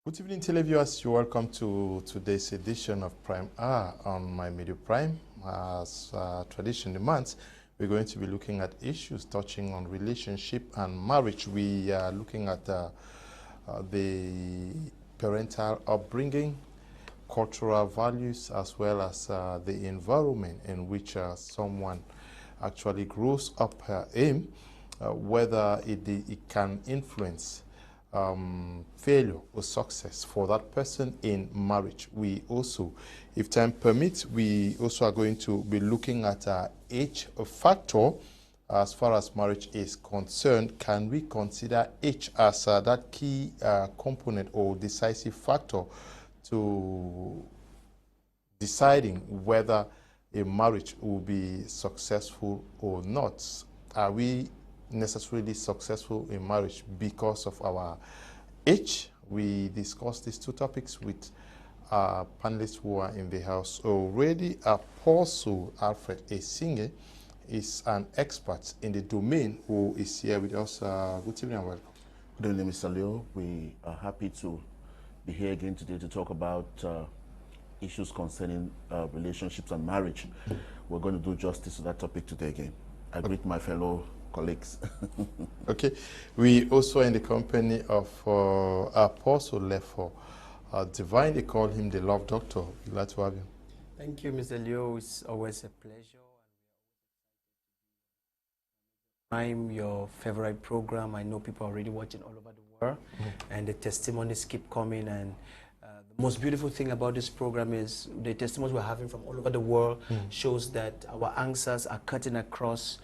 Good evening, televiewers. You're welcome to today's edition of Prime R on My Media Prime. As tradition demands, we're going to be looking at issues touching on relationship and marriage. We are looking at the parental upbringing, cultural values, as well as the environment in which someone actually grows up in, whether it can influence failure or success for that person in marriage. We also, if time permits, we also are going to be looking at age factor as far as marriage is concerned. Can we consider age as that key component or decisive factor to deciding whether a marriage will be successful or not? Are we necessarily successful in marriage because of our age? We discussed these two topics with panelists who are in the house already. Apostle Alfred Esinge is an expert in the domain who is here with us. Good evening and welcome. Good evening, Mr. Leo. We are happy to be here again today to talk about issues concerning relationships and marriage. We're going to do justice to that topic today again. I greet my fellow colleagues. Okay. We also are in the company of Apostle Lefor. Divine, they call him the Love Doctor. We're glad to have you. Thank you, Mr. Leo. It's always a pleasure. I'm your favorite program. I know people are already watching all over the world, and the testimonies keep coming. And the most beautiful thing about this program is the testimonies we're having from all over the world shows that our answers are cutting across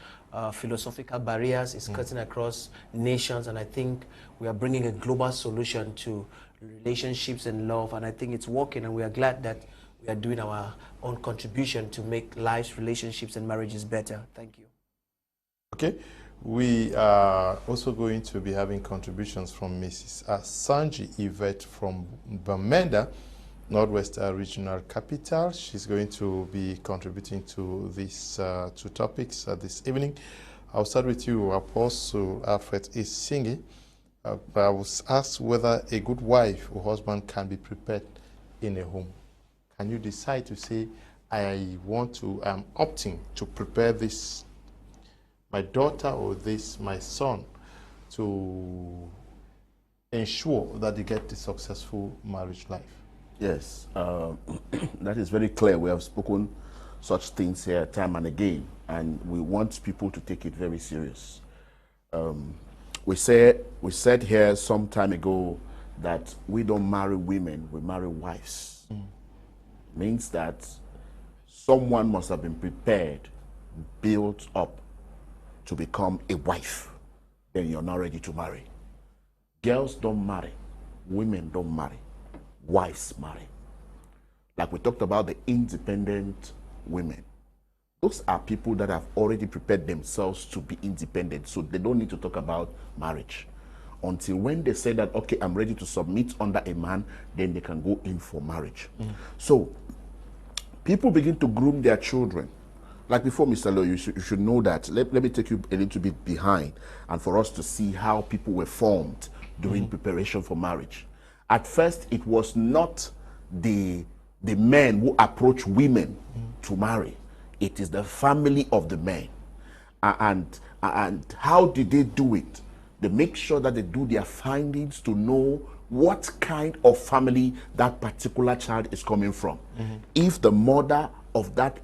philosophical barriers, it's cutting across nations, and I think we are bringing a global solution to relationships and love, and I think it's working, and we are glad that we are doing our own contribution to make lives, relationships, and marriages better. Thank you. Okay. We are also going to be having contributions from Mrs. Asanji Yvette from Bamenda, Northwest Regional Capital. She's going to be contributing to these two topics this evening. I'll start with you, Apostle Alfred Esinge. I was asked whether a good wife or husband can be prepared in a home. Can you decide to say, I'm opting to prepare this, my daughter or this, my son, to ensure that they get the successful marriage life? Yes, that is very clear. We have spoken such things here time and again, and we want people to take it very serious. We said here some time ago that we don't marry women, we marry wives. Means that someone must have been prepared, built up to become a wife. Then you're not ready to marry. Girls don't marry, women don't marry. Wives marry. Like we talked about the independent women. Those are people that have already prepared themselves to be independent, so they don't need to talk about marriage. Until when they say that, okay, I'm ready to submit under a man, then they can go in for marriage. So people begin to groom their children. Like before, Mr. Lowe, you should know that. Let me take you a little bit behind, and for us to see how people were formed during preparation for marriage. At first, it was not the men who approach women to marry. It is the family of the men. And how did they do it? They make sure that they do their findings to know what kind of family that particular child is coming from. If the mother of that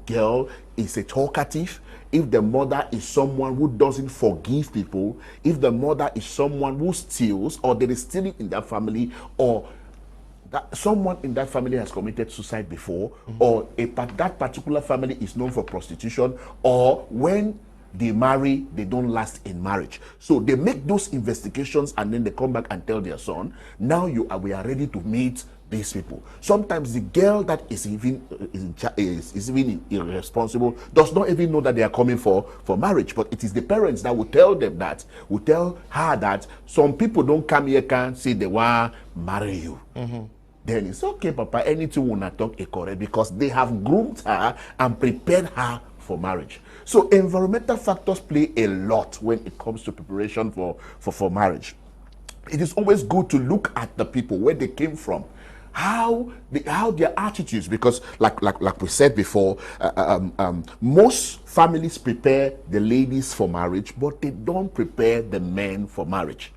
girl is a talkative, if the mother is someone who doesn't forgive people, if the mother is someone who steals, or there is stealing in that family, or that someone in that family has committed suicide before, or that particular family is known for prostitution, or when they marry, they don't last in marriage. So they make those investigations and then they come back and tell their son, now we are ready to meet these people. Sometimes the girl that is even irresponsible does not even know that they are coming for marriage, but it is the parents that will tell her that some people don't come here can say they want marry you. Then it's okay, Papa, anything will not talk a correct, because they have groomed her and prepared her for marriage. So environmental factors play a lot when it comes to preparation for marriage. it is always good to look at the people, where they came from, how their attitudes, because like we said before, most families prepare the ladies for marriage, but they don't prepare the men for marriage.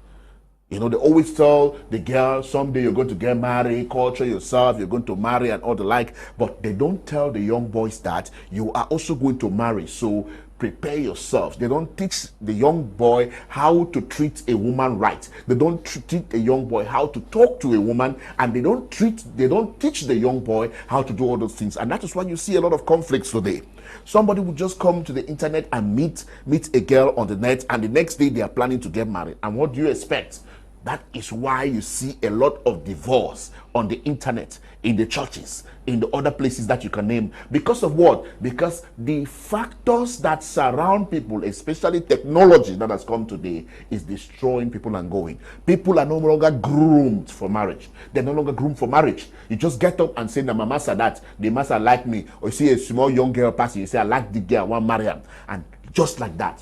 You know, they always tell the girl, someday you're going to get married, culture yourself, you're going to marry and all the like, but they don't tell the young boys that you are also going to marry, so prepare yourself. They don't teach the young boy how to treat a woman right. They don't teach a young boy how to talk to a woman, and they don't teach the young boy how to do all those things. And that is why you see a lot of conflicts today. Somebody would just come to the internet and meet a girl on the net, and the next day they are planning to get married. And what do you expect? That is why you see a lot of divorce on the internet, in the churches, in the other places that you can name. Because of what? Because the factors that surround people, especially technology that has come today, is destroying people and going. People are no longer groomed for marriage. They're no longer groomed for marriage. You just get up and say, "Na my master that, the master like me." Or you see a small young girl passing, you say, "I like the girl, I want to marry her." And just like that.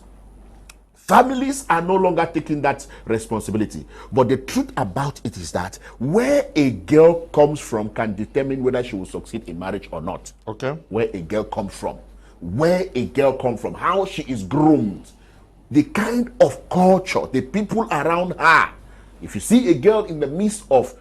Families are no longer taking that responsibility. But the truth about it is that where a girl comes from can determine whether she will succeed in marriage or not. Okay. Where a girl comes from. Where a girl comes from. How she is groomed. The kind of culture, the people around her. If you see a girl in the midst of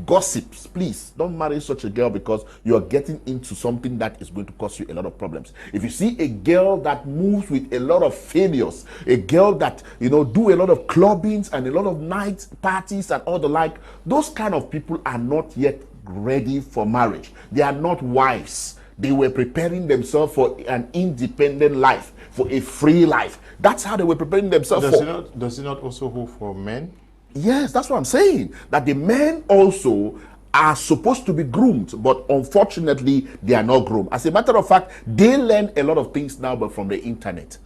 gossips, please don't marry such a girl, because you are getting into something that is going to cause you a lot of problems. If you see a girl that moves with a lot of failures, a girl that, you know, do a lot of clubbings and a lot of night parties and all the like, those kind of people are not yet ready for marriage. They are not wives. They were preparing themselves for an independent life, for a free life. That's how they were preparing themselves Does it not also hold for men? Yes, that's what I'm saying. That the men also are supposed to be groomed, but unfortunately, they are not groomed. As a matter of fact, they learn a lot of things now, but from the internet.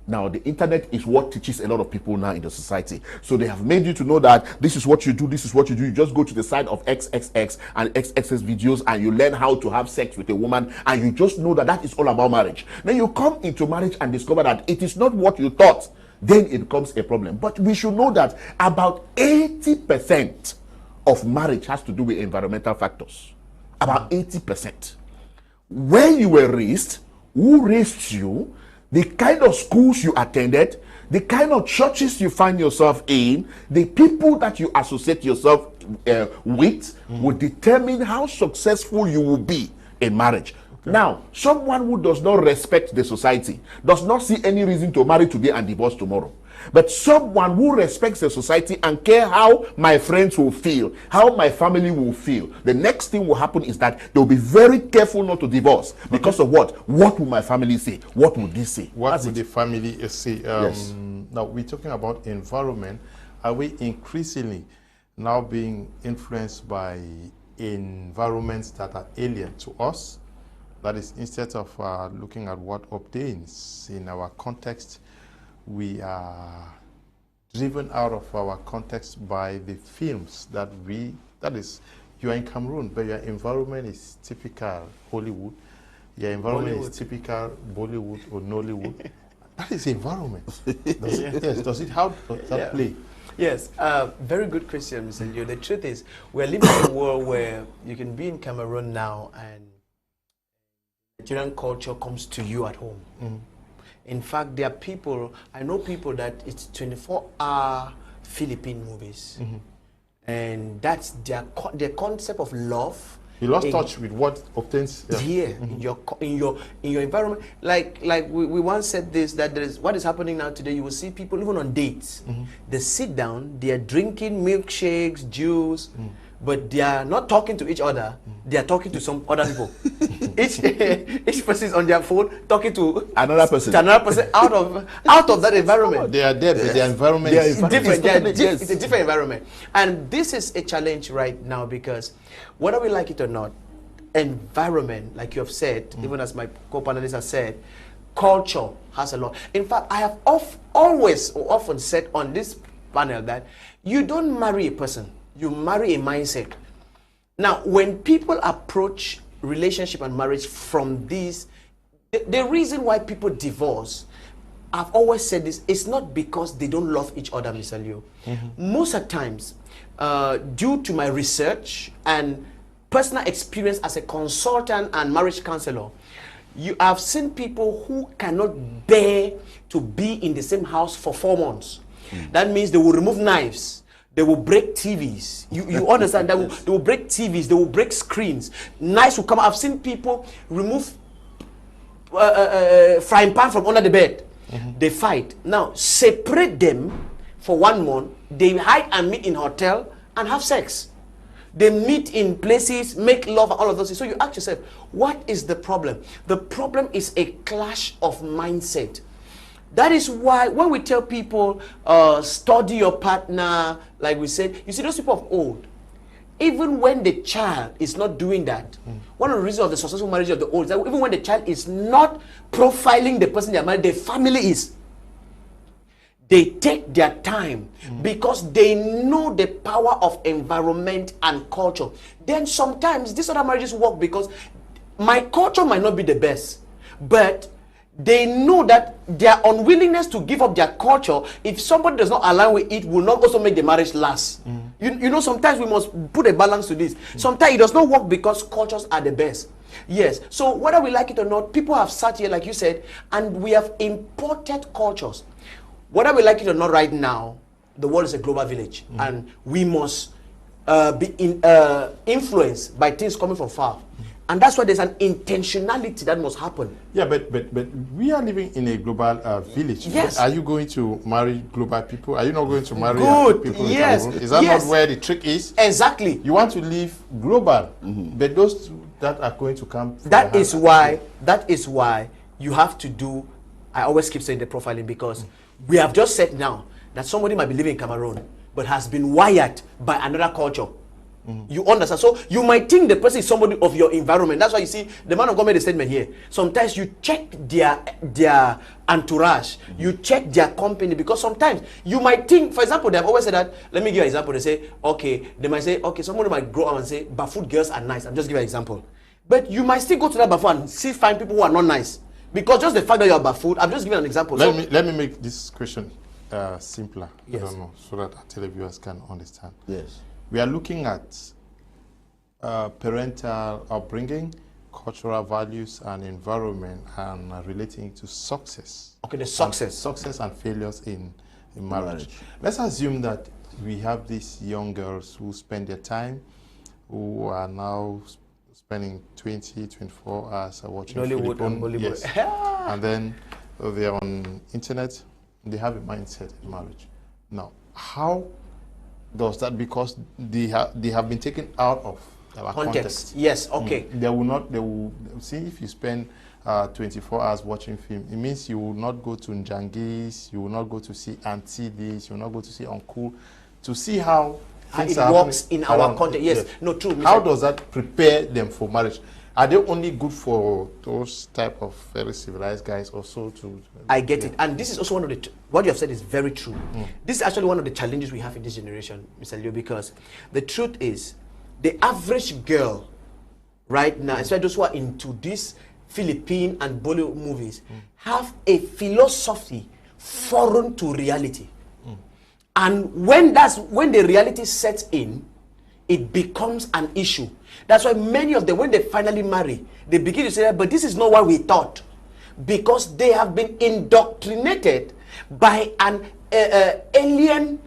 Now, the internet is what teaches a lot of people now in the society. So they have made you to know that this is what you do, this is what you do. You just go to the side of XXX and XXX videos, and you learn how to have sex with a woman, and you just know that that is all about marriage. Then you come into marriage and discover that it is not what you thought. Then it becomes a problem. But we should know that about 80% of marriage has to do with environmental factors. About 80%. Where you were raised, who raised you, the kind of schools you attended, the kind of churches you find yourself in, the people that you associate yourself with will determine how successful you will be in marriage. Now, someone who does not respect the society does not see any reason to marry today and divorce tomorrow. But someone who respects the society and care how my friends will feel, how my family will feel, the next thing will happen is that they'll be very careful not to divorce. Because of what? What will my family say? What will they say? What will the family say? Yes. Now, we're talking about environment. Are we increasingly now being influenced by environments that are alien to us? That is, instead of looking at what obtains in our context, we are driven out of our context by the films that is, you are in Cameroon, but your environment is typical Hollywood, your environment is typical Bollywood or Nollywood. That is environment. Does it how does that play? Yes, very good question, Mr. Leo. The truth is, we're living in a world where you can be in Cameroon now and Nigerian culture comes to you at home. In fact, there are people, I know people that it's 24-hour Philippine movies. And that's their concept of love. You lost touch with what obtains here in your environment. Like we once said this, that there is what is happening now today. You will see people even on dates. They sit down, they are drinking milkshakes, juice, but they are not talking to each other. They are talking to some other people. each person is on their phone talking to another person. Out of that environment. They are there, but their environment is different. It's a different environment, and this is a challenge right now because whether we like it or not, environment, like you have said, even as my co-panelists have said, culture has a lot. In fact, I have often said on this panel that you don't marry a person. You marry a mindset. Now, when people approach relationship and marriage from these, the reason why people divorce, I've always said this, it's not because they don't love each other, Mr. Leo. Most of the times, due to my research and personal experience as a consultant and marriage counselor, you have seen people who cannot bear to be in the same house for 4 months. That means they will remove knives, they will break TVs. You understand? They will break TVs, they will break screens. Knives will come. I've seen people remove frying pan from under the bed. They fight. Now, separate them for 1 month. They hide and meet in hotel and have sex. They meet in places, make love, all of those things. So you ask yourself, what is the problem? The problem is a clash of mindset. That is why when we tell people, study your partner, like we said, you see those people of old, even when the child is not doing that, one of the reasons of the successful marriage of the old is that even when the child is not profiling the person they are married, the family is. They take their time because they know the power of environment and culture. Then sometimes these other marriages work because my culture might not be the best, but they know that their unwillingness to give up their culture, if somebody does not align with it, will not also make the marriage last. You know, sometimes we must put a balance to this. Sometimes it does not work because cultures are the best. Yes, so whether we like it or not, people have sat here, like you said, and we have imported cultures. Whether we like it or not right now, the world is a global village, and we must be influenced by things coming from far. And that's why there's an intentionality that must happen. Yeah, but we are living in a global village. Yes. Are you going to marry global people? Are you not going to marry people in yes. Cameroon? Is that not where the trick is? Exactly. You want to live global, but those that are going to come. That is why you have to do, I always keep saying the profiling, because we have just said now that somebody might be living in Cameroon, but has been wired by another culture. You understand? So you might think the person is somebody of your environment. That's why you see the man of God made a statement here. Sometimes you check their entourage, you check their company, because sometimes you might think, for example, they've always said that. Let me give you an example. They say, okay, they might say, okay, somebody might grow up and say, barefoot girls are nice. I'm just giving an example. But you might still go to that barefoot and still find people who are not nice. Because just the fact that you are barefoot, I'm just giving an example. Let me make this question simpler. Yes. I don't know, so that our televiewers can understand. Yes. We are looking at parental upbringing, cultural values, and environment, and relating to success. Okay, the success. Success and failures in marriage. Let's assume that we have these young girls who spend their time, who are now spending 20, 24 hours watching Nollywood and Bollywood. Yes. And then they're on internet, they have a mindset in marriage. Now, how does that, because they have been taken out of our context. Yes, okay. They will see, if you spend 24 hours watching film, it means you will not go to Njangis, you will not go to see Auntie this, you will not go to see Uncle, to see how things it works in our context. Yes. No, true. How does that prepare them for marriage? Are they only good for those type of very civilized guys also to... I get it. And this is also one of the... What you have said is very true. This is actually one of the challenges we have in this generation, Mr. Leo, because the truth is, the average girl right now, especially those who are into these Philippine and Bollywood movies, have a philosophy foreign to reality. And when the reality sets in, it becomes an issue. That's why many of them, when they finally marry, they begin to say, but this is not what we thought. Because they have been indoctrinated by an alien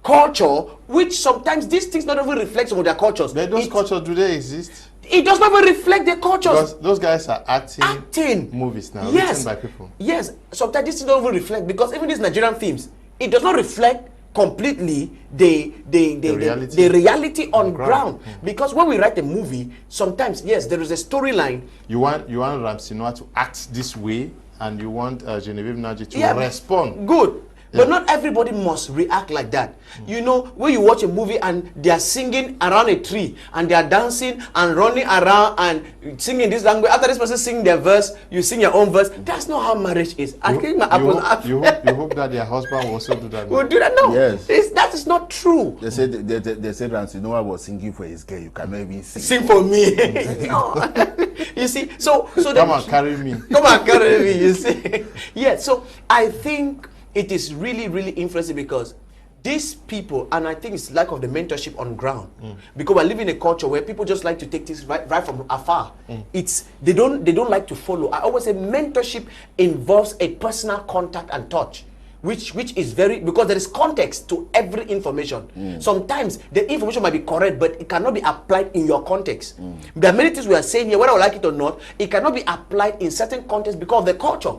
culture, which sometimes these things not even reflect on their cultures. But those cultures, do they exist? It does not even reflect their cultures. Because those guys are acting movies now, written by people. Yes, sometimes this doesn't even reflect, because even these Nigerian films, it does not reflect completely the reality on ground. Because when we write a movie, sometimes, yes, there is a storyline. You want Ramsey Noah to act this way, and you want Genevieve Naji to respond. Good. But not everybody must react like that. You know, when you watch a movie and they are singing around a tree, and they are dancing and running around and singing this language, after this person sing their verse, you sing your own verse. That's not how marriage is. You hope that their husband will also do that. Will do that? No. Yes. That's That is not true. They said, Rance, you know I was singing for his girl. You cannot even sing. Sing for me. No. You see, so come and carry me. Come and carry me. You see, yeah. So I think it is really, really influencing because these people, and I think it's lack of the mentorship on ground, because we're living in a culture where people just like to take this right from afar. They don't like to follow. I always say mentorship involves a personal contact and touch, which is very, because there is context to every information. Sometimes the information might be correct, but it cannot be applied in your context. There are many things we are saying here, whether I like it or not, it cannot be applied in certain contexts because of the culture.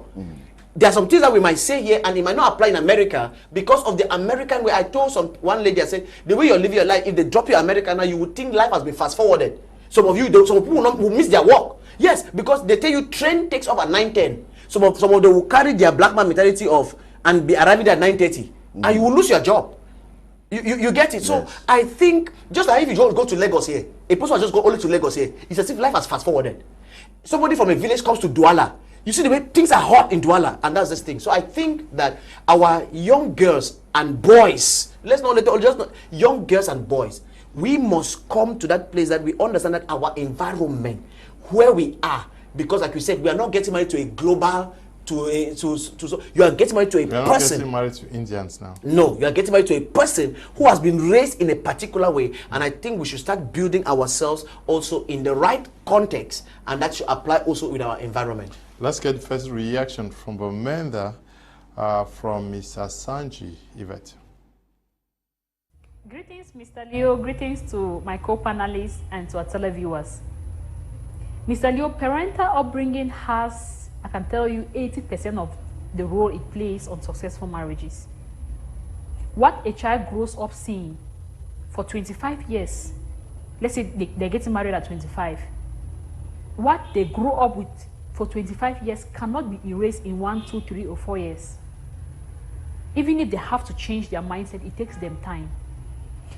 There are some things that we might say here and it might not apply in America because of the American way. I told one lady, I said, the way you're living your life, if they drop you America now, you would think life has been fast forwarded. Some of you, some people will miss their work. Yes, because they tell you train takes off at 9:10. Some of them will carry their black man mentality off and be arriving at 9:30, and you will lose your job. You get it? Yes. So I think just like if you just go to Lagos here, a person will just go only to Lagos here. It's as if life has fast forwarded. Somebody from a village comes to Douala. You see the way things are hot in Douala, and that's this thing. So I think that our young girls and boys, let's not let just not, young girls and boys, we must come to that place that we understand that our environment, where we are, because like you said, we are not getting married to a global, you are getting married to a person. Not getting married to Indians now. No, you are getting married to a person who has been raised in a particular way, and I think we should start building ourselves also in the right context, and that should apply also with our environment. Let's get the first reaction from the men there, from Ms. Asanji, Yvette. Greetings, Mr. Leo. Greetings to my co-panelists and to our televiewers. Mr. Leo, parental upbringing has, I can tell you, 80% of the role it plays on successful marriages. What a child grows up seeing for 25 years, let's say they're getting married at 25, what they grow up with for 25 years cannot be erased in 1, 2, 3, or 4 years. Even if they have to change their mindset, it takes them time.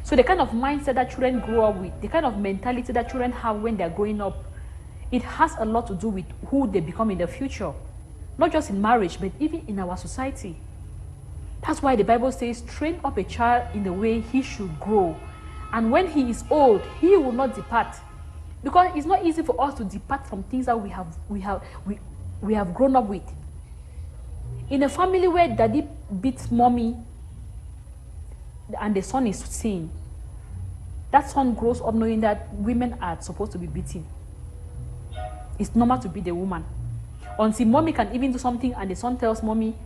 So the kind of mindset that children grow up with, the kind of mentality that children have when they're growing up, it has a lot to do with who they become in the future. Not just in marriage, but even in our society. That's why the Bible says, train up a child in the way he should grow. And when he is old, he will not depart. Because it's not easy for us to depart from things that we have grown up with. In a family where daddy beats mommy and the son is seeing, that son grows up knowing that women are supposed to be beaten. It's normal to beat the woman. Until mommy can even do something and the son tells mommy,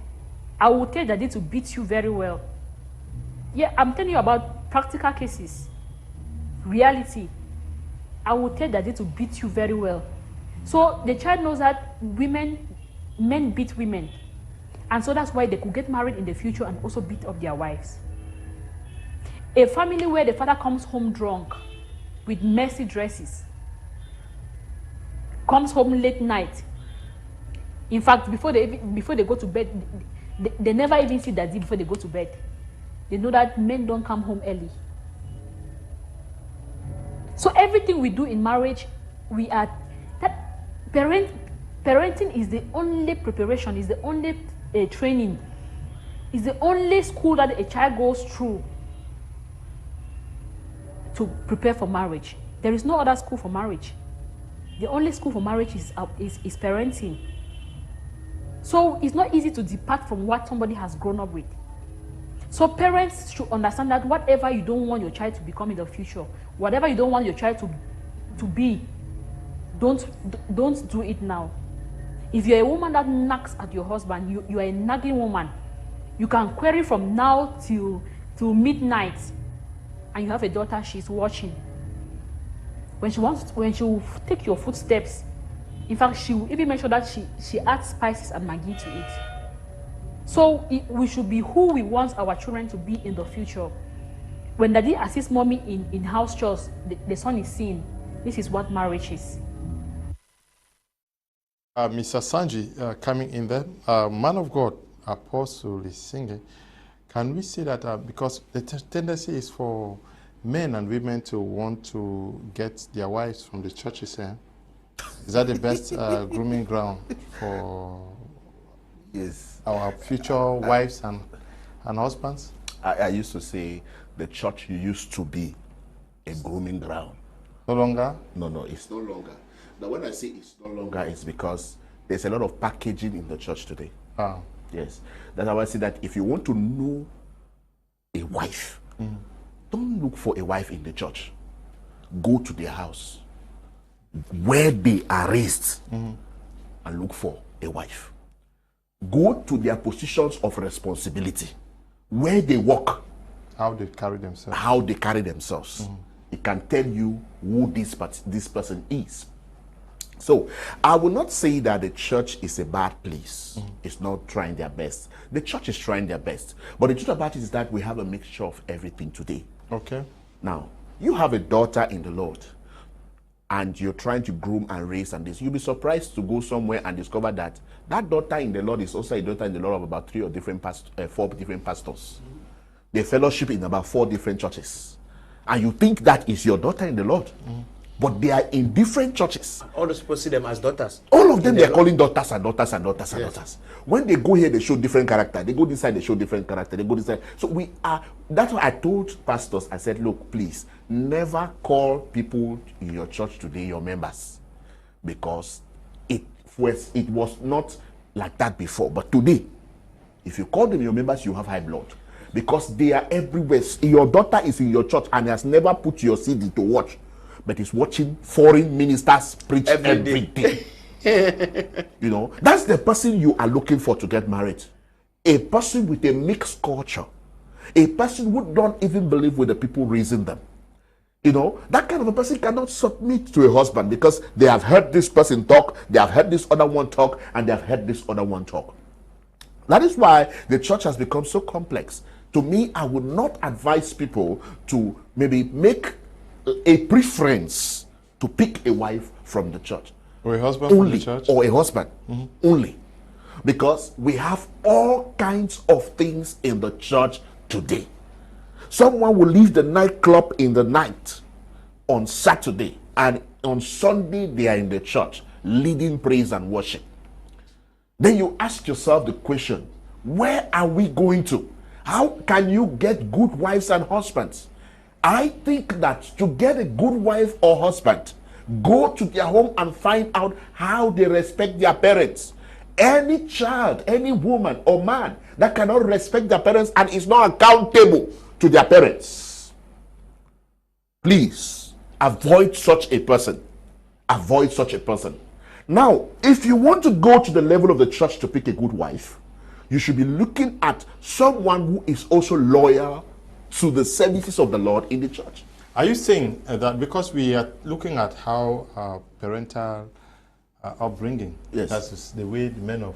I will tell daddy to beat you very well. Yeah, I'm telling you about practical cases. Reality. I will tell daddy to beat you very well. So the child knows that men beat women. And so that's why they could get married in the future and also beat up their wives. A family where the father comes home drunk with messy dresses, comes home late night. In fact, before they go to bed, they never even see daddy before they go to bed. They know that men don't come home early. So everything we do in marriage, parenting is the only preparation, is the only training, is the only school that a child goes through to prepare for marriage. There is no other school for marriage. The only school for marriage is parenting. So it's not easy to depart from what somebody has grown up with. So parents should understand that whatever you don't want your child to become in the future, whatever you don't want your child to be, don't do it now. If you're a woman that nags at your husband, you are a nagging woman. You can query from now till midnight, and you have a daughter, she's watching. When she will take your footsteps, in fact, she will even make sure that she adds spices and Maggi to it. So we should be who we want our children to be in the future. When daddy assists mommy in house chores, the son is seeing this is what marriage is. Mr. Asanji, coming in there, man of God, apostle is singing. Can we say that because the tendency is for men and women to want to get their wives from the churches, is that the best grooming ground for our future wives and husbands? I used to say the church used to be a grooming ground. No longer? No, it's no longer. Now, when I say it's no longer, it's because there's a lot of packaging in the church today. Ah. Yes. That's why I say that if you want to know a wife, don't look for a wife in the church. Go to their house where they are raised and look for a wife. Go to their positions of responsibility, where they work, how they carry themselves. How they carry themselves. It can tell you who this person is. So I will not say that the church is a bad place. It's not trying their best. The church is trying their best. But the truth about it is that we have a mixture of everything today. Okay. Now, you have a daughter in the Lord, and you're trying to groom and raise and this. You'll be surprised to go somewhere and discover that that daughter in the Lord is also a daughter in the Lord of about 4 different pastors. They fellowship in about 4 different churches. And you think that is your daughter in the Lord. But they are in different churches. All those people see them as daughters. All of them, they are calling daughters and daughters and daughters and daughters. When they go here, they show different character. They go this side, they show different character. They go this side. So we are, that's why I told pastors, I said, look, please, never call people in your church today your members. Because it was not like that before. But today, if you call them your members, you have high blood. Because they are everywhere. Your daughter is in your church and has never put your CD to watch, but is watching foreign ministers preach every day. You know, that's the person you are looking for to get married. A person with a mixed culture. A person who don't even believe with the people raising them. You know, that kind of a person cannot submit to a husband because they have heard this person talk, they have heard this other one talk, and they have heard this other one talk. That is why the church has become so complex. To me, I would not advise people to maybe make a preference to pick a wife from the church. Or a husband only, from the church? Or a husband, only. Because we have all kinds of things in the church today. Someone will leave the nightclub in the night on Saturday, and on Sunday they are in the church leading praise and worship. Then you ask yourself the question, where are we going to? How can you get good wives and husbands? I think that to get a good wife or husband, go to their home and find out how they respect their parents. Any child, any woman or man that cannot respect their parents and is not accountable to their parents, please avoid such a person. Avoid such a person. Now, if you want to go to the level of the church to pick a good wife, you should be looking at someone who is also loyal to the services of the Lord in the church. Are you saying that because we are looking at how parental upbringing, yes, that's the way the men of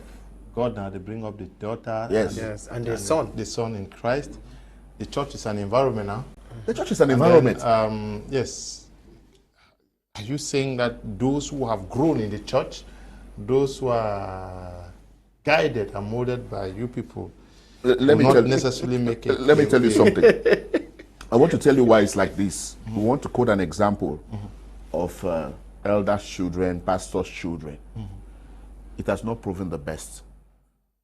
God now, they bring up the daughter, yes, and the son. The son in Christ. The church is an environment now. The church is an environment. Then, yes. Are you saying that those who have grown in the church, those who are guided and molded by you people, let me necessarily make it? Let me tell you something. I want to tell you why it's like this. We want to quote an example of elders' children, pastors' children. It has not proven the best.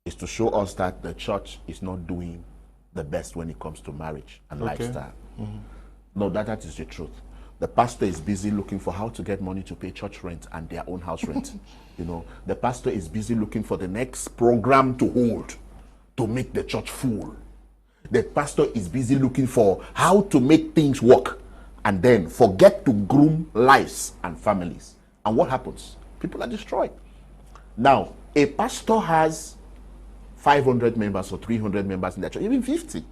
It's to show us that the church is not doing the best when it comes to marriage and lifestyle. No, that is the truth. The pastor is busy looking for how to get money to pay church rent and their own house rent. You know, the pastor is busy looking for the next program to hold to make the church full. The pastor is busy looking for how to make things work and then forget to groom lives and families. And what happens? People are destroyed. Now, a pastor has 500 members or 300 members in their church, even 50.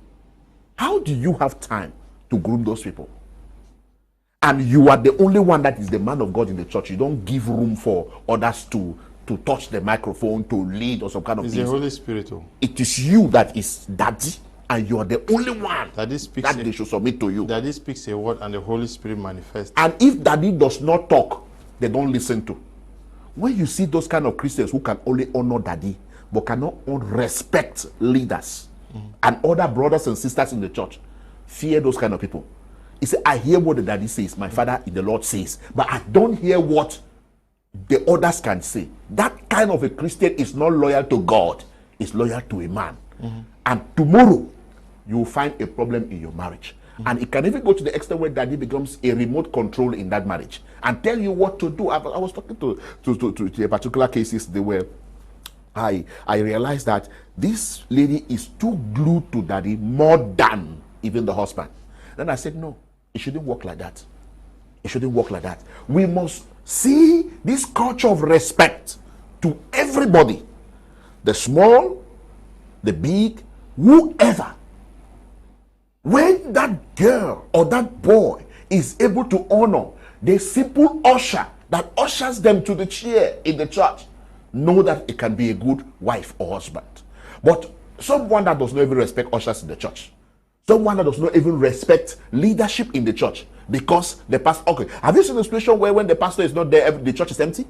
How do you have time to groom those people? And you are the only one that is the man of God in the church. You don't give room for others to touch the microphone, to lead or some kind of thing. It's the Holy Spirit. It is you that is daddy, and you are the only one that they should submit to you. Daddy speaks a word and the Holy Spirit manifests. And if daddy does not talk, they don't listen to. When you see those kind of Christians who can only honor daddy, but cannot respect leaders and other brothers and sisters in the church, fear those kind of people. He said, I hear what the daddy says, my father in the Lord says, but I don't hear what the others can say. That kind of a Christian is not loyal to God, is loyal to a man. And tomorrow, you will find a problem in your marriage. And it can even go to the extent where daddy becomes a remote control in that marriage and tell you what to do. I was talking to a particular case yesterday where I realized that this lady is too glued to daddy more than even the husband. Then I said, no, it shouldn't work like that. It shouldn't work like that. We must see this culture of respect to everybody, the small, the big, whoever. When that girl or that boy is able to honor the simple usher that ushers them to the chair in the church, know that it can be a good wife or husband. But someone that does not even respect ushers in the church, someone that does not even respect leadership in the church, because the pastor, okay, have you seen a situation where when the pastor is not there, the church is empty?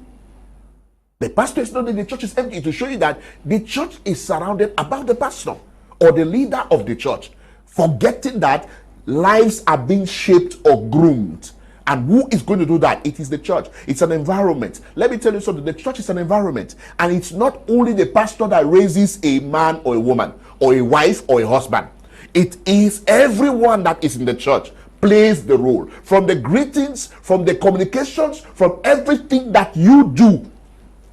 The pastor is not there, the church is empty, to show you that the church is surrounded about the pastor or the leader of the church, forgetting that lives are being shaped or groomed. And who is going to do that? It is the church. It's an environment. Let me tell you something. The church is an environment. And it's not only the pastor that raises a man or a woman, or a wife or a husband. It is everyone that is in the church plays the role. From the greetings, from the communications, from everything that you do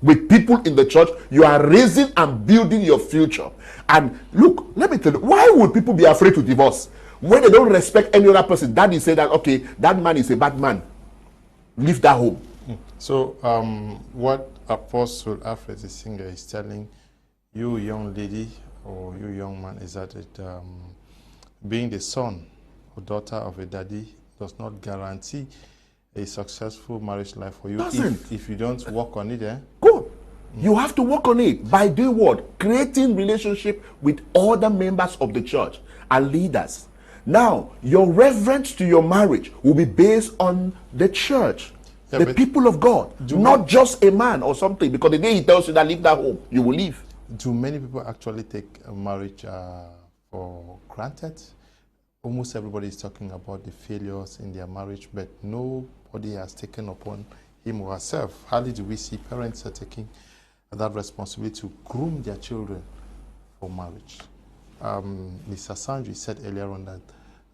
with people in the church, you are raising and building your future. And look, let me tell you, why would people be afraid to divorce? When they don't respect any other person, daddy say that, okay, that man is a bad man, leave that home. So what Apostle Alfred the singer is telling you, young lady, or you young man, is that being the son or daughter of a daddy does not guarantee a successful marriage life for you if you don't work on it. Good. You have to work on it by doing what? Creating relationship with other members of the church and leaders. Now, your reverence to your marriage will be based on the church, the people of God, not just a man or something. Because the day he tells you that leave that home, you will leave. Do many people actually take a marriage for granted? Almost everybody is talking about the failures in their marriage, but nobody has taken upon him or herself. Hardly do we see parents are taking that responsibility to groom their children for marriage. Mr. Asanji said earlier on that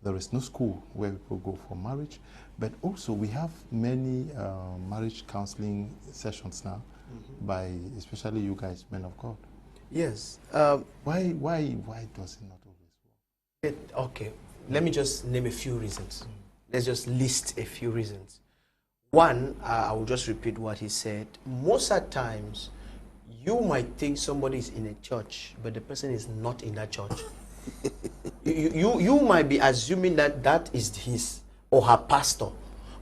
there is no school where people go for marriage, but also we have many marriage counseling sessions now by especially you guys, men of God. Yes. Why does it not always work? Okay, let me just name a few reasons. Let's just list a few reasons. One, I will just repeat what he said. Most of the times, you might think somebody is in a church, but the person is not in that church. you might be assuming that that is his or her pastor,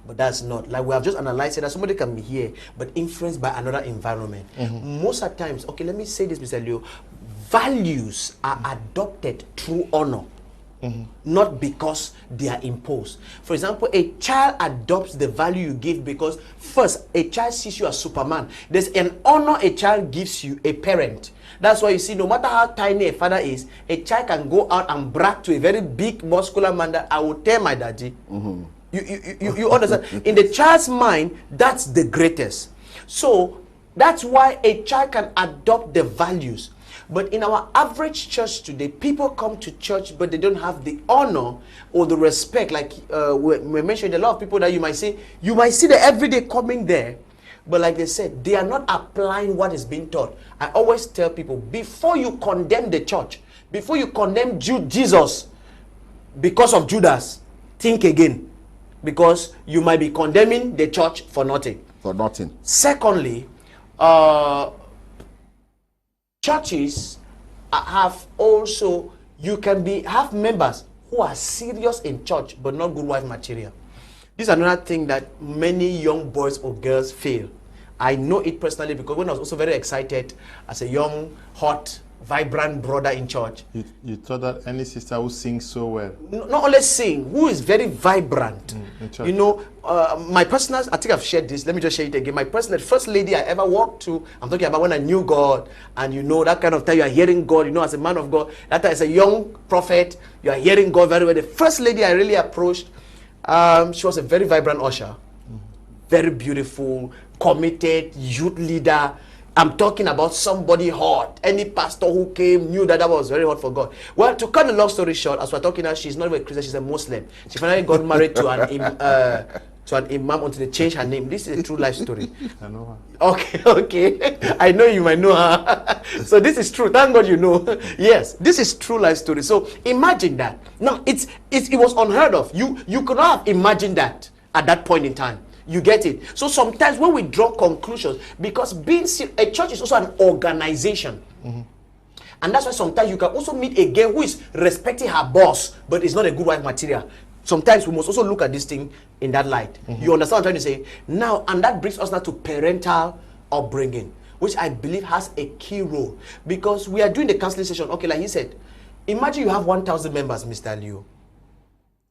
but that's not. Like we have just analyzed it, that somebody can be here, but influenced by another environment. Most of the times, okay, let me say this, Mr. Leo, values are adopted through honor. Not because they are imposed. For example, a child adopts the value you give because first, a child sees you as Superman. There's an honor a child gives you, a parent. That's why you see, no matter how tiny a father is, a child can go out and brag to a very big, muscular man that I will tell my daddy. You understand? In the child's mind, that's the greatest. So that's why a child can adopt the values. But in our average church today, people come to church, but they don't have the honor or the respect. Like we mentioned, a lot of people that you might see them every day coming there. But like they said, they are not applying what is being taught. I always tell people, before you condemn the church, before you condemn Jesus because of Judas, think again. Because you might be condemning the church for nothing. For nothing. Secondly, churches have also, you can have members who are serious in church but not good wife material. This is another thing that many young boys or girls fail. I know it personally because when I was also very excited as a young, hot, vibrant brother in church. You thought that any sister who sings so well? Not only sing, who is very vibrant. You know, my personal, I think I've shared this, let me just share it again. My personal, first lady I ever walked to, I'm talking about when I knew God, and you know, that kind of time you are hearing God, you know, as a man of God, that as a young prophet, you are hearing God very well. The first lady I really approached, she was a very vibrant usher, very beautiful, committed, youth leader. I'm talking about somebody hot. Any pastor who came knew that was very hot for God. Well, to cut the long story short, as we're talking now, she's not even a Christian, she's a Muslim. She finally got married to an imam until they changed her name. This is a true life story. I know her. Okay. I know you might know her. So this is true. Thank God you know. Yes, this is true life story. So imagine that. Now, it was unheard of. You could not have imagined that at that point in time. You get it? So sometimes when we draw conclusions, because a church is also an organization. And that's why sometimes you can also meet a girl who is respecting her boss, but is not a good wife material. Sometimes we must also look at this thing in that light. You understand what I'm trying to say? Now, and that brings us now to parental upbringing, which I believe has a key role. Because we are doing the counseling session. Okay, like he said, imagine you have 1,000 members, Mr. Leo.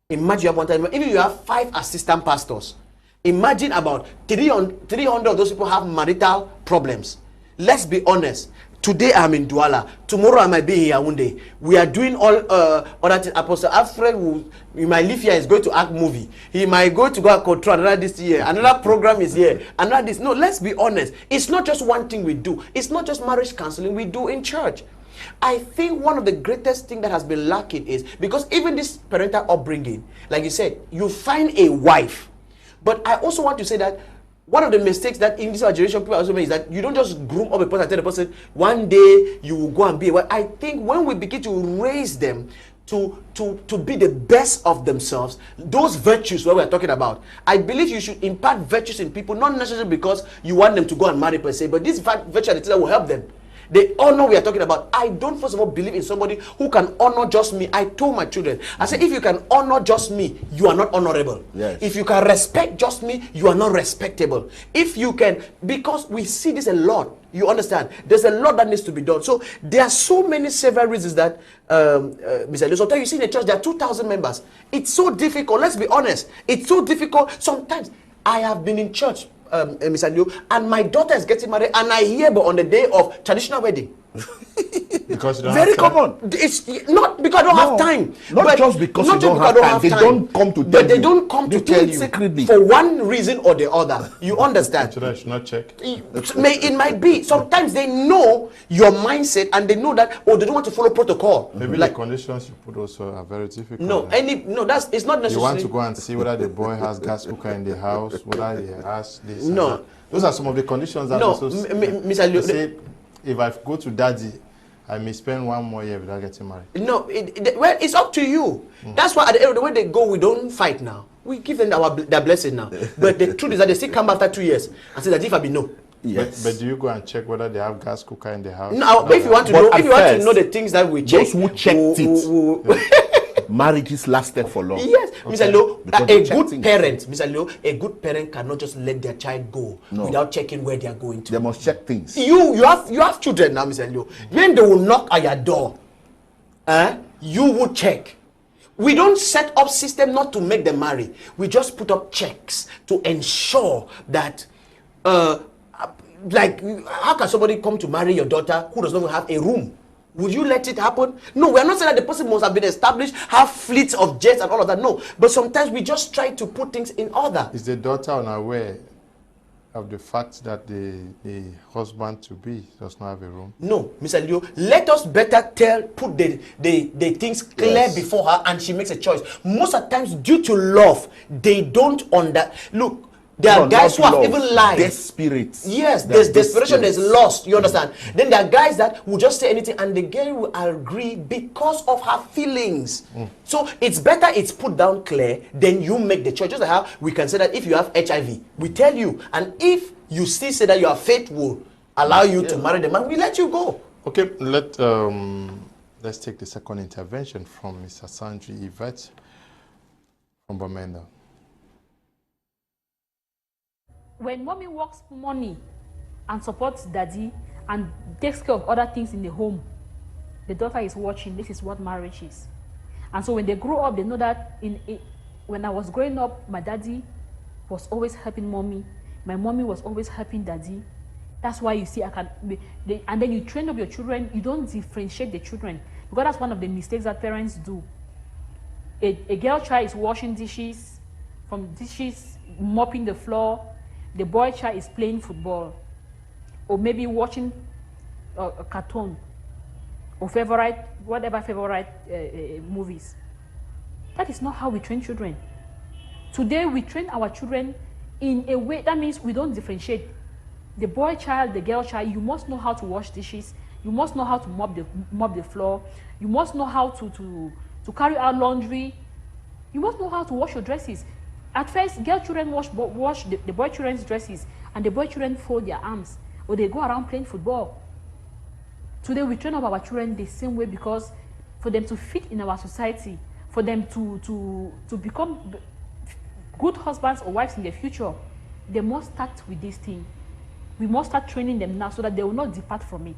Imagine you have 1,000 members. Even you have 5 assistant pastors. Imagine about 300 of those people have marital problems. Let's be honest. Today I'm in Douala. Tomorrow I might be here one day. We are doing all other things. Apostle Alfred he might live here, is going to act movie. He might go to control another this year. Another program is here. Another this. No, let's be honest. It's not just one thing we do. It's not just marriage counseling we do in church. I think one of the greatest things that has been lacking is because even this parental upbringing, like you said, you find a wife. But I also want to say that one of the mistakes that in this generation people also make is that you don't just groom up a person and tell the person one day you will go and be a wife. I think when we begin to raise them to be the best of themselves, those virtues what we're talking about, I believe you should impart virtues in people, not necessarily because you want them to go and marry per se, but these virtues are the things that will help them. The honor we are talking about, I don't first of all believe in somebody who can honor just me. I told my children, I said, if you can honor just me, you are not honorable. Yes. If you can respect just me, you are not respectable. If you can, because we see this a lot, you understand, there's a lot that needs to be done. So there are so many several reasons that, Mr. Leo, sometimes you see in the church, there are 2,000 members. It's so difficult, let's be honest. It's so difficult. Sometimes I have been in church, Mr. Leo, and my daughter is getting married, and I hear but on the day of traditional wedding. Because you don't Very have time. common. It's not because I don't have time. Not just because you don't have time. They don't come to tell you. But they don't come to tell you secretly. for one reason or the other. You understand? Should I should not check? It might be. Sometimes they know your mindset and they know that, oh, they don't want to follow protocol. Maybe like, the conditions you put also are very difficult. no, it's not necessary. You want to go and see whether the boy has gas cooker in the house, whether he has this. No. And that. Those are some of the conditions that No, also Mr. Leo, say, if I go to daddy, I may spend 1 more year without getting married. No, well, it's up to you. That's why at the end of the way they go, we don't fight now. We give them their blessing now. But the truth is that they still come after 2 years and say that if I be no. Yes. But do you go and check whether they have gas cooker in the house? No, but if you want to know, the things that we check, those who checked marriages lasted for long. Yes, Okay. Mr. Leo, Because a they check good things. parent, Mr. Leo, a good parent cannot just let their child go without checking where they are going to. They must check things. You have children now, Mr. Leo. When they will knock at your door, you will check. We don't set up system not to make them marry. We just put up checks to ensure that, like, how can somebody come to marry your daughter who does not even have a room? Would you let it happen? No, we are not saying that the person must have been established, have fleets of jets and all of that. No, but sometimes we just try to put things in order. Is the daughter unaware of the fact that the husband-to-be does not have a room? No, Mr. Leo, let us better put the things clear before her and she makes a choice. Most of the times, due to love, they don't look, there are guys who have even lied. Desperate. Yes, there's desperation, there's lust, you understand? Then there are guys that will just say anything and the girl will agree because of her feelings. So it's better it's put down clear, then you make the choice. Just like how we can say that if you have HIV, we tell you. And if you still say that your faith will allow you to marry the man, we let you go. Okay, let's take the second intervention from Mr. Asanji, Yvette from Bamenda. When mommy works money and supports daddy and takes care of other things in the home, the daughter is watching. This is what marriage is. And so when they grow up, they know that when I was growing up, my daddy was always helping mommy. My mommy was always helping daddy. That's why you see and then you train up your children. You don't differentiate the children, because that's one of the mistakes that parents do. A girl child is washing dishes, mopping the floor. The boy child is playing football. or maybe watching a cartoon or whatever favorite movies. That is not how we train children. Today we train our children in a way that means we don't differentiate. The boy child, the girl child, you must know how to wash dishes. You must know how to mop the floor. You must know how to carry out laundry. You must know how to wash your dresses. At first, girl children wash the boy children's dresses, and the boy children fold their arms, or they go around playing football. Today we train up our children the same way, because for them to fit in our society, for them to become good husbands or wives in the future, they must start with this thing. We must start training them now so that they will not depart from it.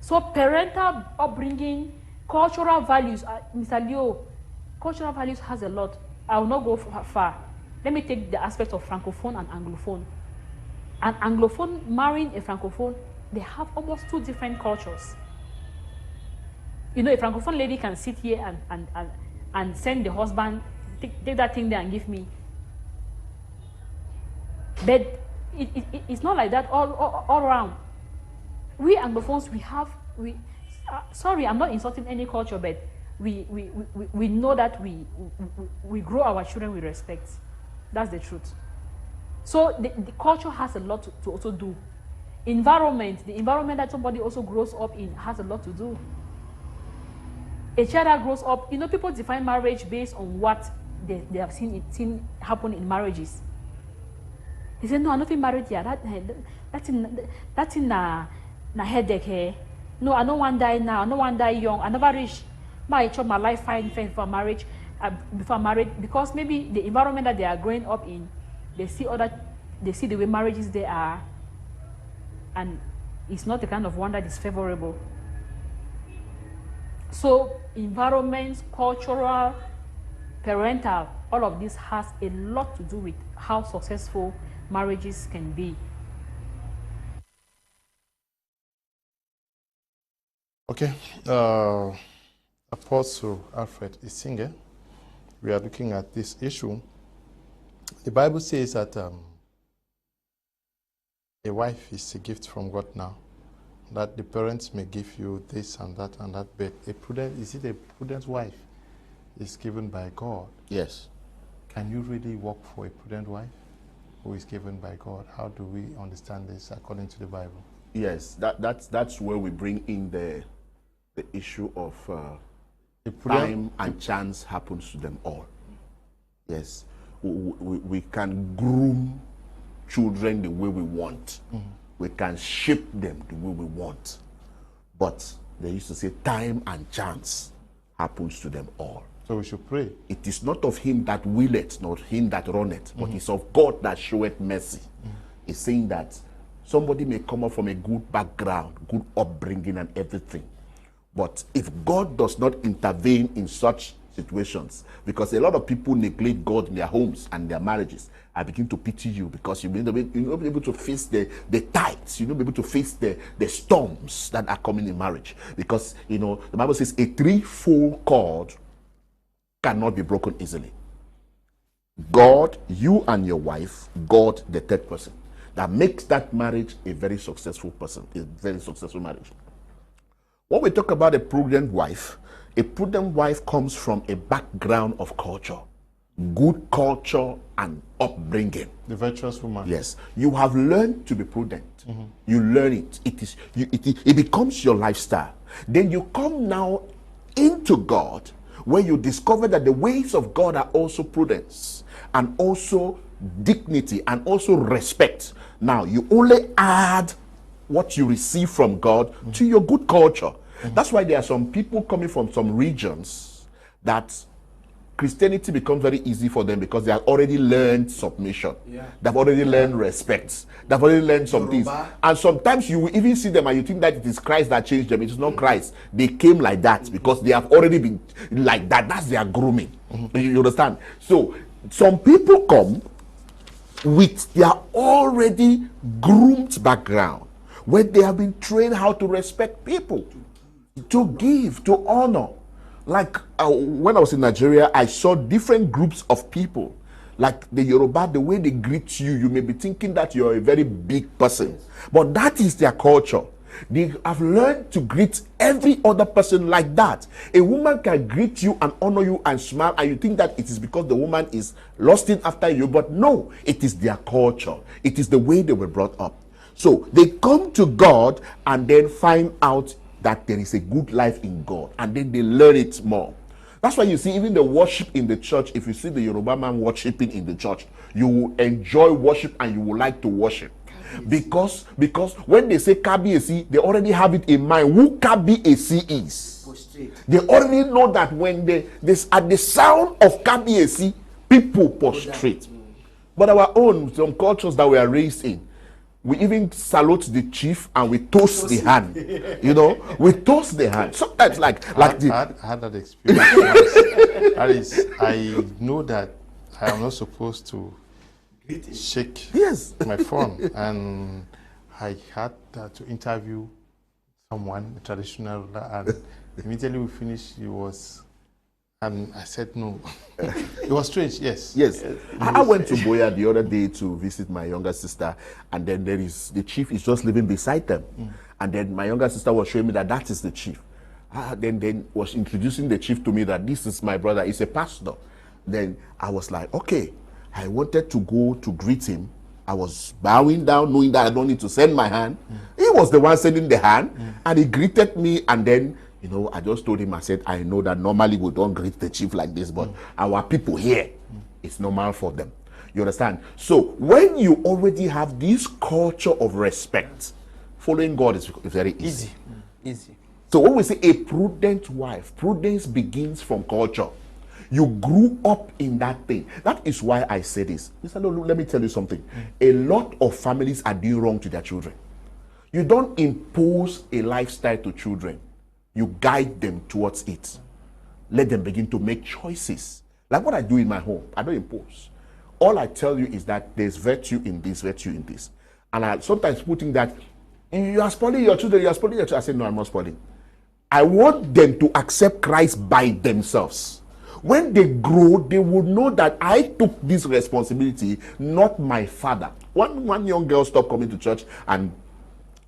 So parental upbringing, cultural values, Mr. Leo, cultural values has a lot. I will not go far. Let me take the aspect of Francophone and Anglophone. An Anglophone marrying a Francophone, they have almost two different cultures. You know, a Francophone lady can sit here and send the husband, take that thing there and give me. But it's not like that all around. We Anglophones, sorry, I'm not insulting any culture, but we know that we grow our children with respect. That's the truth. So the culture has a lot to also do. The environment that somebody also grows up in has a lot to do. A child that grows up, you know, people define marriage based on what they have seen happen in marriages. They say, no, I'm not married yet. That's in a headache here. No, I don't want to die now. I don't want to die young. I never reach my life fine before marriage, because maybe the environment that they are growing up in, they see the way marriages they are, and it's not the kind of one that is favorable. So environments, cultural, parental, all of this has a lot to do with how successful marriages can be. Okay, Apostle Alfred Isinger, we are looking at this issue. The Bible says that a wife is a gift from God now, that the parents may give you this and that, but a prudent wife is given by God? Yes. Can you really work for a prudent wife who is given by God? How do we understand this according to the Bible? Yes, that's where we bring in the issue of time and chance happens to them all. Yes, we can groom children the way we want. Mm-hmm. We can shape them the way we want. But they used to say time and chance happens to them all. So we should pray. It is not of him that willeth, not him that runneth, but it's of God that showeth mercy. Mm-hmm. It's saying that somebody may come up from a good background, good upbringing and everything. But if God does not intervene in such situations, because a lot of people neglect God in their homes and their marriages, I begin to pity you, because you're not be able to face the tides, you're not be able to face the storms that are coming in marriage. Because, you know, the Bible says a threefold cord cannot be broken easily. God, you and your wife, God, the third person. That makes that marriage a very successful person, a very successful marriage. When we talk about a prudent wife comes from a background of culture, good culture and upbringing. The virtuous woman. Yes, you have learned to be prudent. Mm-hmm. You learn it. It becomes your lifestyle. Then you come now into God, where you discover that the ways of God are also prudence and also dignity and also respect. Now you only add what you receive from God to your good culture. That's why there are some people coming from some regions that Christianity becomes very easy for them, because they have already learned submission. Yeah. They've already learned respect. They've already learned some things. And sometimes you will even see them and you think that it is Christ that changed them. It is not Christ. They came like that because they have already been like that. That's their grooming. You understand? So some people come with their already groomed background, where they have been trained how to respect people, to give, to honor. Like when I was in Nigeria, I saw different groups of people. Like the Yoruba, the way they greet you, you may be thinking that you're a very big person. But that is their culture. They have learned to greet every other person like that. A woman can greet you and honor you and smile, and you think that it is because the woman is lusting after you. But no, it is their culture. It is the way they were brought up. So they come to God and then find out that there is a good life in God, and then they learn it more. That's why you see even the worship in the church. If you see the Yoruba man worshiping in the church, you will enjoy worship and you will like to worship. Because when they say Kabiyesi, they already have it in mind who Kabiyesi is. Prostrate. They already know that when at the sound of Kabiyesi, people prostrate. But our own, some cultures that we are raised in, we even salute the chief and we toast the hand. You know, we toast the hand. Sometimes I had that experience. That is, I know that I am not supposed to shake my phone, and I had to interview someone, a traditional, and immediately we finished, and I said no. It was strange, yes. I went to Boya the other day to visit my younger sister, and then the chief is just living beside them. And then my younger sister was showing me that is the chief. Then was introducing the chief to me that this is my brother, he's a pastor. Then I was like, okay. I wanted to go to greet him. I was bowing down, knowing that I don't need to send my hand. He was the one sending the hand, and he greeted me, and then, you know, I just told him, I said, I know that normally we don't greet the chief like this, but our people here, it's normal for them. You understand? So when you already have this culture of respect, following God is very easy. Easy. So when we say a prudent wife, prudence begins from culture. You grew up in that thing. That is why I say this. Mr. Lulu, let me tell you something. A lot of families are doing wrong to their children. You don't impose a lifestyle to children. You guide them towards it. Let them begin to make choices. Like what I do in my home. I don't impose. All I tell you is that there's virtue in this, virtue in this. And I sometimes putting that, you are spoiling your children, you are spoiling your children. I say, no, I'm not spoiling. I want them to accept Christ by themselves. When they grow, they will know that I took this responsibility, not my father. One young girl stopped coming to church, and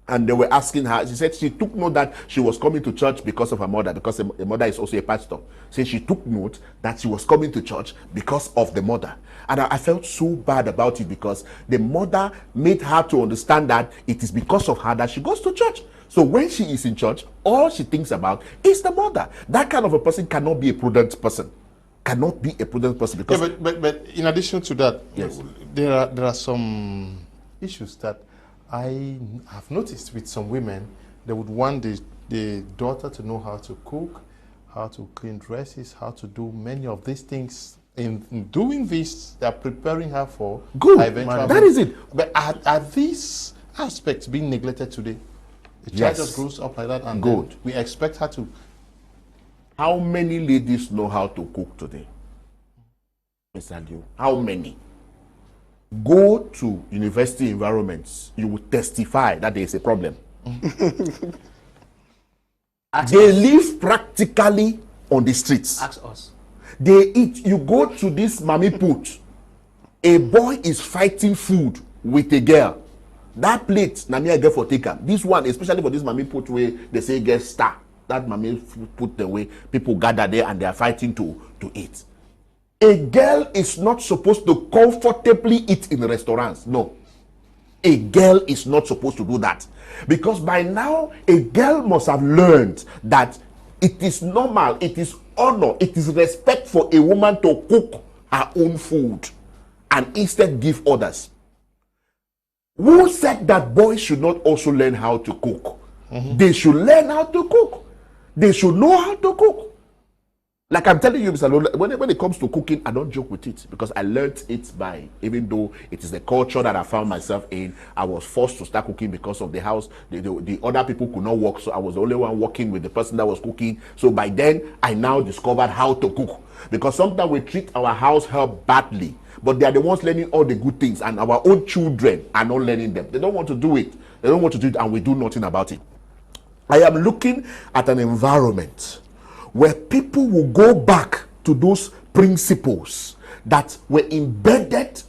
they were asking her. She said she took note that she was coming to church because of her mother, because her mother is also a pastor. So she took note that she was coming to church because of the mother. And I felt so bad about it, because the mother made her to understand that it is because of her that she goes to church. So when she is in church, all she thinks about is the mother. That kind of a person cannot be a prudent person. Cannot be a prudent person, because but in addition to that, yes, there are some issues that I have noticed with some women. They would want the daughter to know how to cook, how to clean dresses, how to do many of these things. In doing this, they are preparing her for good. That is it. But are these aspects being neglected today? The child just grows up like that, and good. We expect her to. How many ladies know how to cook today? Mr. Liu, how many? Go to university environments, you will testify that there is a problem. They live practically on the streets. Ask us. They eat. You go to this mommy put, a boy is fighting food with a girl. That plate, na me I get for taker. This one, especially for this mommy put where they say get star. That mommy put the way people gather there and they are fighting to eat. A girl is not supposed to comfortably eat in restaurants. No. A girl is not supposed to do that. Because by now, a girl must have learned that it is normal, it is honor, it is respect for a woman to cook her own food and instead give others. Who said that boys should not also learn how to cook? They should learn how to cook. They should know how to cook. Like I'm telling you, Mr. Lola, when it comes to cooking, I don't joke with it, because I learned it by, even though it is the culture that I found myself in, I was forced to start cooking because of the house. The other people could not work, so I was the only one working with the person that was cooking. So by then, I now discovered how to cook. Because sometimes we treat our house help badly, but they are the ones learning all the good things, and our own children are not learning them. They don't want to do it. They don't want to do it, and we do nothing about it. I am looking at an environment where people will go back to those principles that were embedded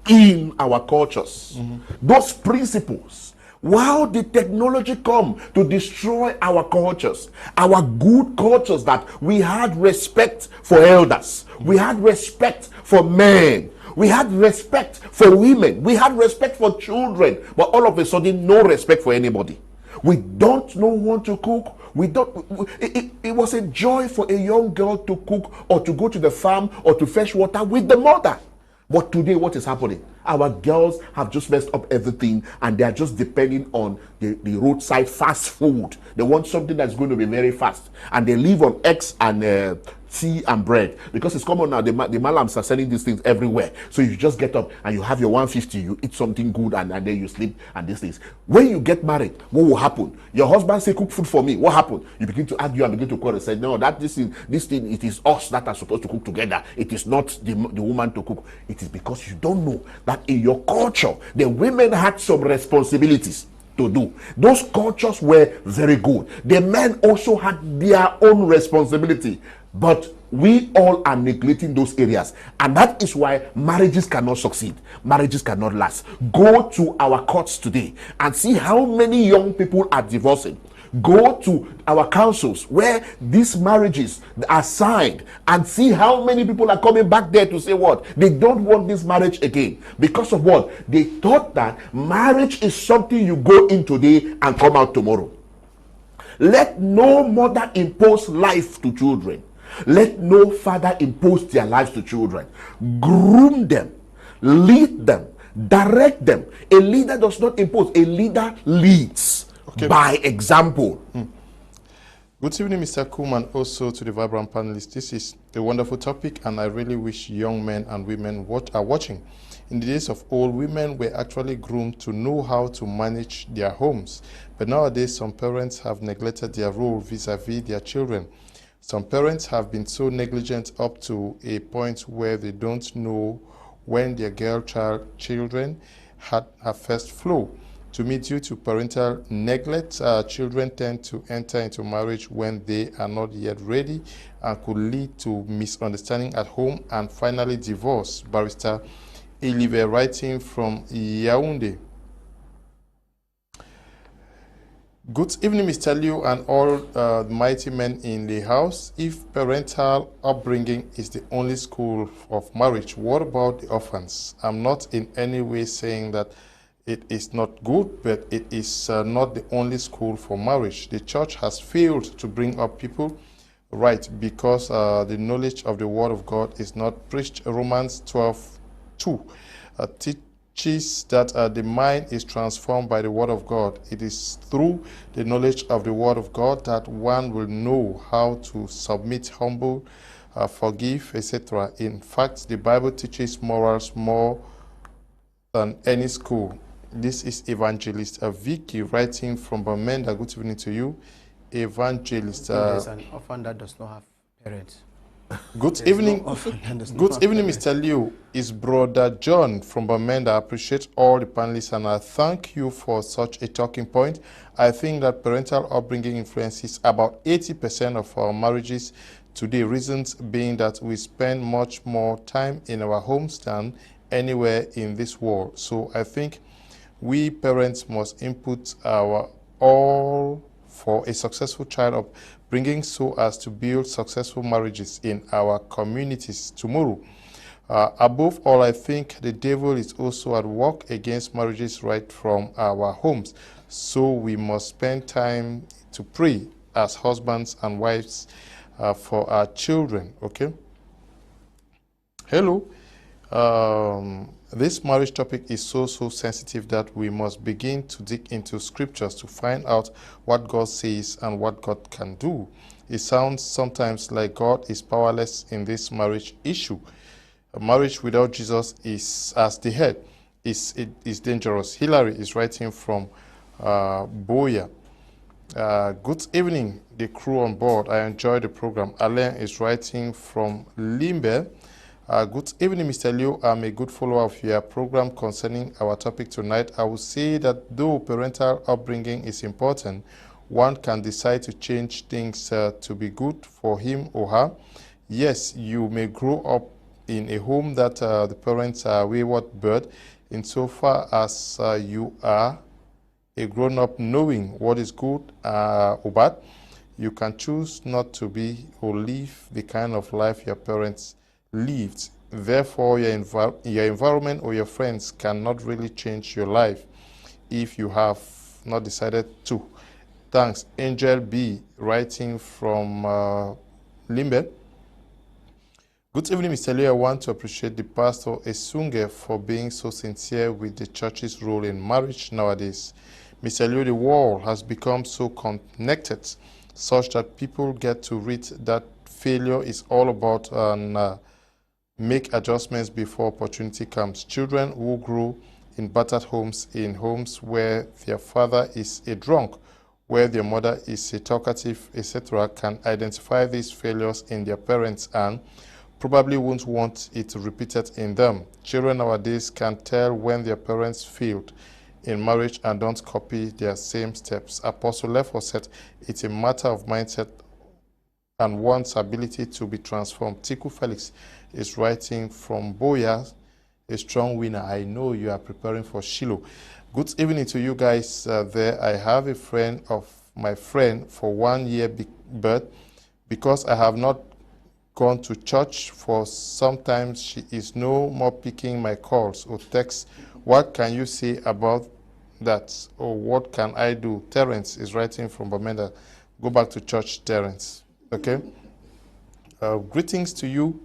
in our cultures. Those principles, while the technology come to destroy our cultures, our good cultures, that we had respect for elders, we had respect for men, we had respect for women, we had respect for children, but all of a sudden no respect for anybody. We don't know want to cook. We don't. It was a joy for a young girl to cook or to go to the farm or to fetch water with the mother. But today, what is happening? Our girls have just messed up everything, and they are just depending on the roadside fast food. They want something that's going to be very fast, and they live on eggs and tea and bread, because it's common now. The malams are selling these things everywhere. So you just get up and you have your 150, you eat something good, and then you sleep, and these things. When you get married, what will happen? Your husband say, cook food for me. What happened? You begin to argue and begin to quarrel and say, no, this thing, it is us that are supposed to cook together. It is not the woman to cook. It is because you don't know that in your culture, the women had some responsibilities to do. Those cultures were very good. The men also had their own responsibility. But we all are neglecting those areas, and that is why marriages cannot succeed, marriages cannot last. Go to our courts today and see how many young people are divorcing. Go to our councils where these marriages are signed and see how many people are coming back there to say what? They don't want this marriage again. Because of what? They thought that marriage is something you go in today and come out tomorrow. Let no mother impose life to children. Let no father impose their lives to children. Groom them, lead them, direct them. A leader does not impose, a leader leads by example. Good evening, Mr. Kum, and also to the vibrant panelists. This is a wonderful topic, and I really wish young men and women are watching. In the days of old, women were actually groomed to know how to manage their homes. But nowadays, some parents have neglected their role vis-a-vis their children. Some parents have been so negligent up to a point where they don't know when their children had her first flow. To me, due to parental neglect, children tend to enter into marriage when they are not yet ready and could lead to misunderstanding at home and finally divorce. Barrister Yvette writing from Yaoundé. Good evening, Mr. Liu and all the mighty men in the house. If parental upbringing is the only school of marriage, what about the orphans? I'm not in any way saying that it is not good, but it is not the only school for marriage. The church has failed to bring up people right because the knowledge of the word of God is not preached. Romans 12:2 teaches that the mind is transformed by the word of God. It is through the knowledge of the word of God that one will know how to submit, humble, forgive, etc. In fact, the Bible teaches morals more than any school. This is Evangelist Vicky writing from Bamenda. Good evening to you, Evangelist. There's an orphan that does not have parents. Good evening. Good evening, Mr. Liu. Is Brother John from Bamenda. I appreciate all the panelists and I thank you for such a talking point. I think that parental upbringing influences about 80% of our marriages today. Reasons being that we spend much more time in our homes than anywhere in this world. So I think we parents must input our all for a successful child upbringing so as to build successful marriages in our communities tomorrow. Above all, I think the devil is also at work against marriages right from our homes. So we must spend time to pray as husbands and wives for our children, okay? Hello. This marriage topic is so sensitive that we must begin to dig into scriptures to find out what God says and what God can do. It sounds sometimes like God is powerless in this marriage issue. A marriage without Jesus is as the head is dangerous. Hilary is writing from Boya. Good evening, the crew on board. I enjoy the program. Alain is writing from Limbe. Good evening, Mr. Liu. I'm a good follower of your program concerning our topic tonight. I would say that though parental upbringing is important, one can decide to change things to be good for him or her. Yes, you may grow up in a home that the parents are wayward bird, insofar as you are a grown-up knowing what is good or bad, you can choose not to be or live the kind of life your parents lived. Therefore, your environment or your friends cannot really change your life if you have not decided to. Thanks. Angel B, writing from Limbe. Good evening, Mr. Lee. I want to appreciate the pastor Esunge for being so sincere with the church's role in marriage nowadays. Mr. Lee, the world has become so connected such that people get to read that failure is all about and make adjustments before opportunity comes. Children who grow in battered homes, in homes where their father is a drunk, where their mother is a talkative, etc., can identify these failures in their parents and probably won't want it repeated in them. Children nowadays can tell when their parents failed in marriage and don't copy their same steps. Apostle Lefor said it's a matter of mindset and one's ability to be transformed. Tiku Felix is writing from Boya, a strong winner. I know you are preparing for Shiloh. Good evening to you guys there. I have a friend of my friend for 1 year but because I have not gone to church for sometimes she is no more picking my calls or texts. What can you say about that? Or what can I do? Terence is writing from Bamenda. Go back to church, Terence. Okay? Greetings to you.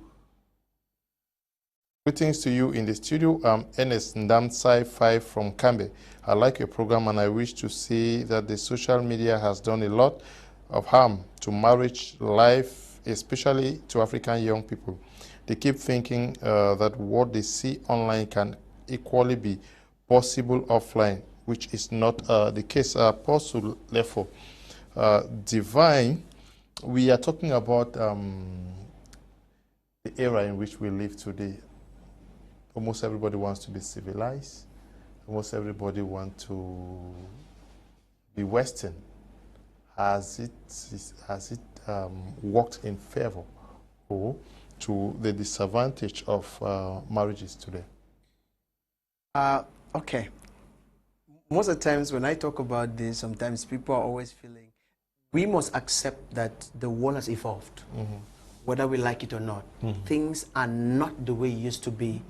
Greetings to you in the studio. I'm Ernest Ndamsai 5 from Kambe. I like your program and I wish to see that the social media has done a lot of harm to marriage life, especially to African young people. They keep thinking that what they see online can equally be possible offline, which is not the case. Apostle Lefor, divine, we are talking about the era in which we live today. Almost everybody wants to be civilized. Almost everybody wants to be Western. Has it worked in favor or to the disadvantage of marriages today? Okay. Most of the times when I talk about this, sometimes people are always feeling we must accept that the world has evolved, whether we like it or not. Things are not the way it used to be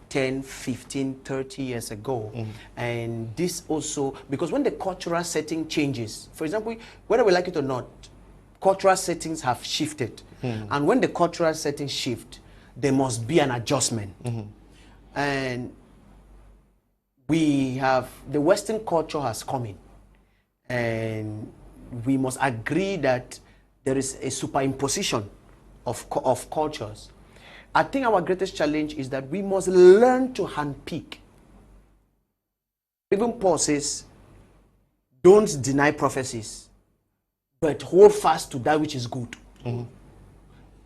10, 15, 30 years ago. And this also, because when the cultural setting changes, for example, whether we like it or not, cultural settings have shifted. And when the cultural settings shift, there must be an adjustment. And we have, the Western culture has come in. And we must agree that there is a superimposition of cultures. I think our greatest challenge is that we must learn to handpick. Even Paul says, don't deny prophecies, but hold fast to that which is good.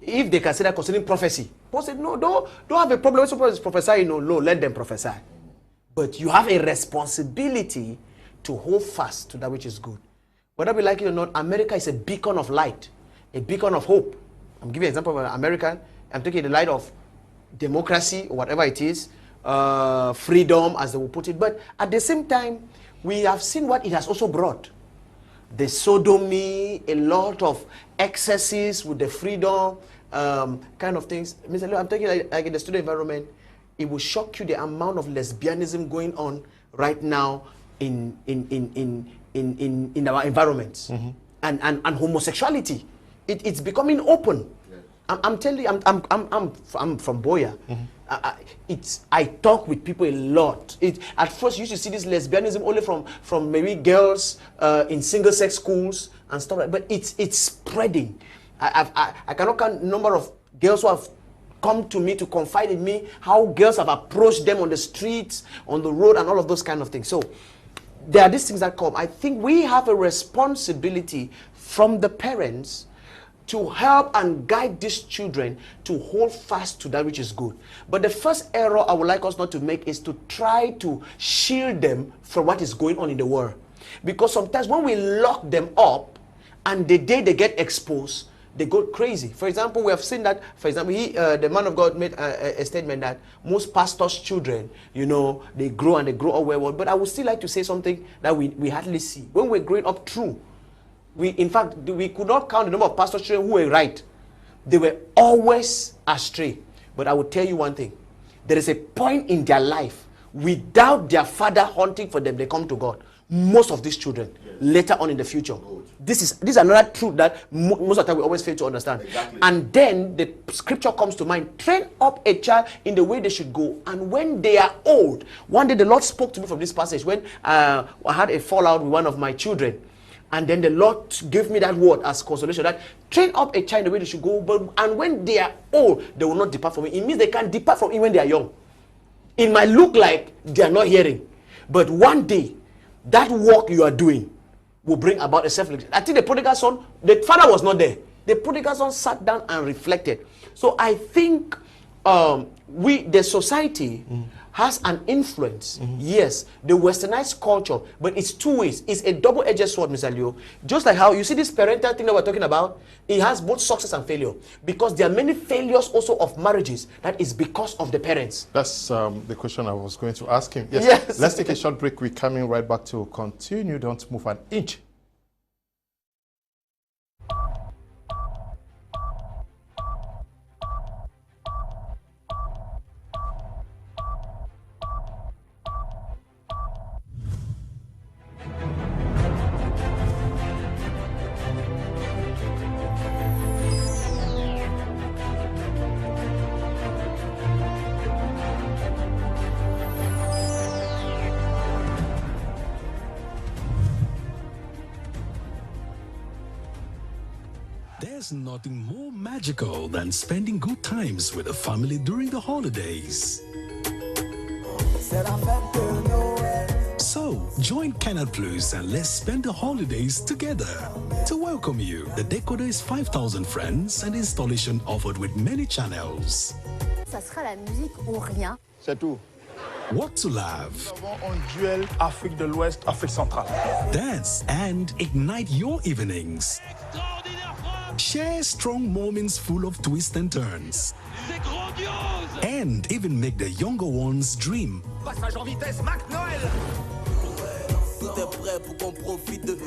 If they consider concerning prophecy, Paul said, no, don't have a problem. When someone is prophesying, no, let them prophesy. But you have a responsibility to hold fast to that which is good. Whether we like it or not, America is a beacon of light, a beacon of hope. I'm giving an example of an American. I'm taking the light of democracy, or whatever it is, freedom, as they will put it. But at the same time, we have seen what it has also brought. The sodomy, a lot of excesses with the freedom kind of things. Mr. Leo, I'm taking like in the student environment, it will shock you the amount of lesbianism going on right now in our environments. And homosexuality. It's becoming open. I'm telling you, I'm from Boya. I talk with people a lot. At first, you used to see this lesbianism only from maybe girls in single-sex schools and stuff like that. But it's spreading. I cannot count the number of girls who have come to me to confide in me, how girls have approached them on the streets, on the road, and all of those kind of things. So there are these things that come. I think we have a responsibility from the parents to help and guide these children to hold fast to that which is good. But the first error I would like us not to make is to try to shield them from what is going on in the world. Because sometimes when we lock them up and the day they get exposed, they go crazy. For example, we have seen that, for example, the man of God made a statement that most pastors' children, you know, they grow and they grow up well. But I would still like to say something that we hardly see. When we're growing up true, in fact, we could not count the number of pastors' children who were right. They were always astray. But I will tell you one thing. There is a point in their life, without their father hunting for them, they come to God. Most of these children, later on in the future. This is another truth that most of the time we always fail to understand. Exactly. And then the scripture comes to mind. Train up a child in the way they should go. And when they are old, one day the Lord spoke to me from this passage when I had a fallout with one of my children. And then the Lord gave me that word as consolation, that train up a child in the way they should go. And when they are old, they will not depart from it. It means they can depart from it when they are young. It might look like they are not hearing. But one day, that work you are doing will bring about a self-reflection. I think the prodigal son, the father was not there. The prodigal son sat down and reflected. So I think the society has an influence. Yes, the westernized culture, but it's two ways. It's a double-edged sword, Mr. Leo. Just like how you see this parental thing that we're talking about, it has both success and failure. Because there are many failures also of marriages that is because of the parents. That's the question I was going to ask him. Yes. Let's take a short break. We're coming right back to continue. Don't move an inch. There's nothing more magical than spending good times with the family during the holidays. So, join Canal Plus and let's spend the holidays together. To welcome you, the decoder is 5,000 francs and installation offered with many channels. Ça sera la musique ou rien. C'est tout. What to love? Nous avons un duel Afrique de l'Ouest, Afrique centrale. Dance and ignite your evenings. Share strong moments full of twists and turns. And even make the younger ones dream. Passage en vitesse, Mac Noël. Tout est prêt pour qu'on profite de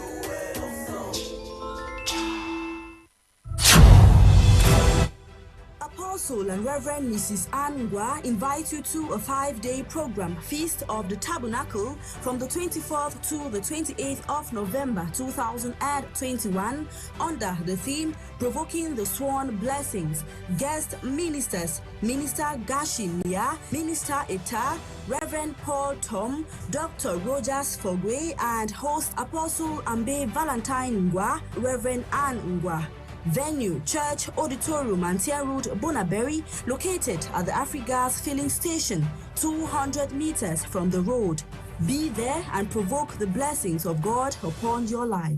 Apostle and Reverend Mrs. Ngwa invite you to a 5-day program, Feast of the Tabernacle, from the 24th to the 28th of November 2021, under the theme Provoking the Sworn Blessings. Guest ministers, Minister Gashimia, Minister Eta, Reverend Paul Tom, Dr. Rogers Fogwe, and host Apostle Ambe Valentine Ngwa, Reverend Anne Ngwa. Venue, Church Auditorium, Antia Road, Bonaberry, located at the Afrigas filling station, 200 meters from the road. Be there and provoke the blessings of God upon your life.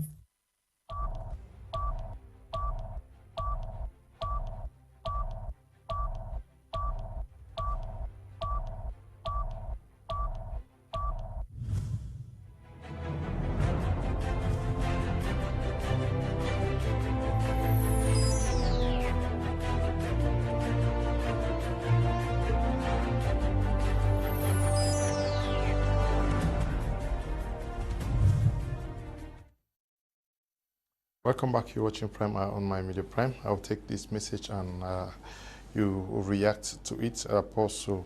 Welcome back. You're watching Prime on My Media Prime. I'll take this message and you will react to it. Apostle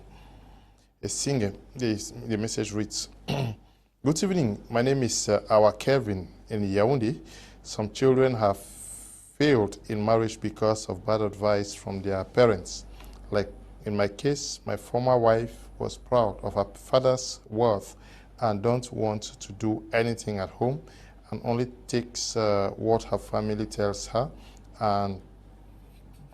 is singing. The message reads, Good evening. My name is our Kevin in Yaoundé. Some children have failed in marriage because of bad advice from their parents. Like in my case, my former wife was proud of her father's wealth and don't want to do anything at home, and only takes what her family tells her and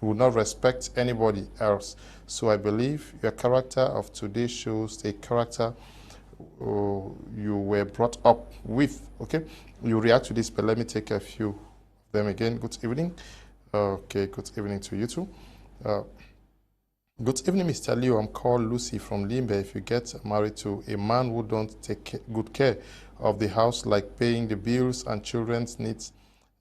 would not respect anybody else. So I believe your character of today shows the character you were brought up with. Okay, you react to this, but let me take a few of them again. Good evening. Okay, good evening to you too. Good evening, Mr. Leo. I'm called Lucy from Limbe. If you get married to a man who don't take good care of the house, like paying the bills and children's needs,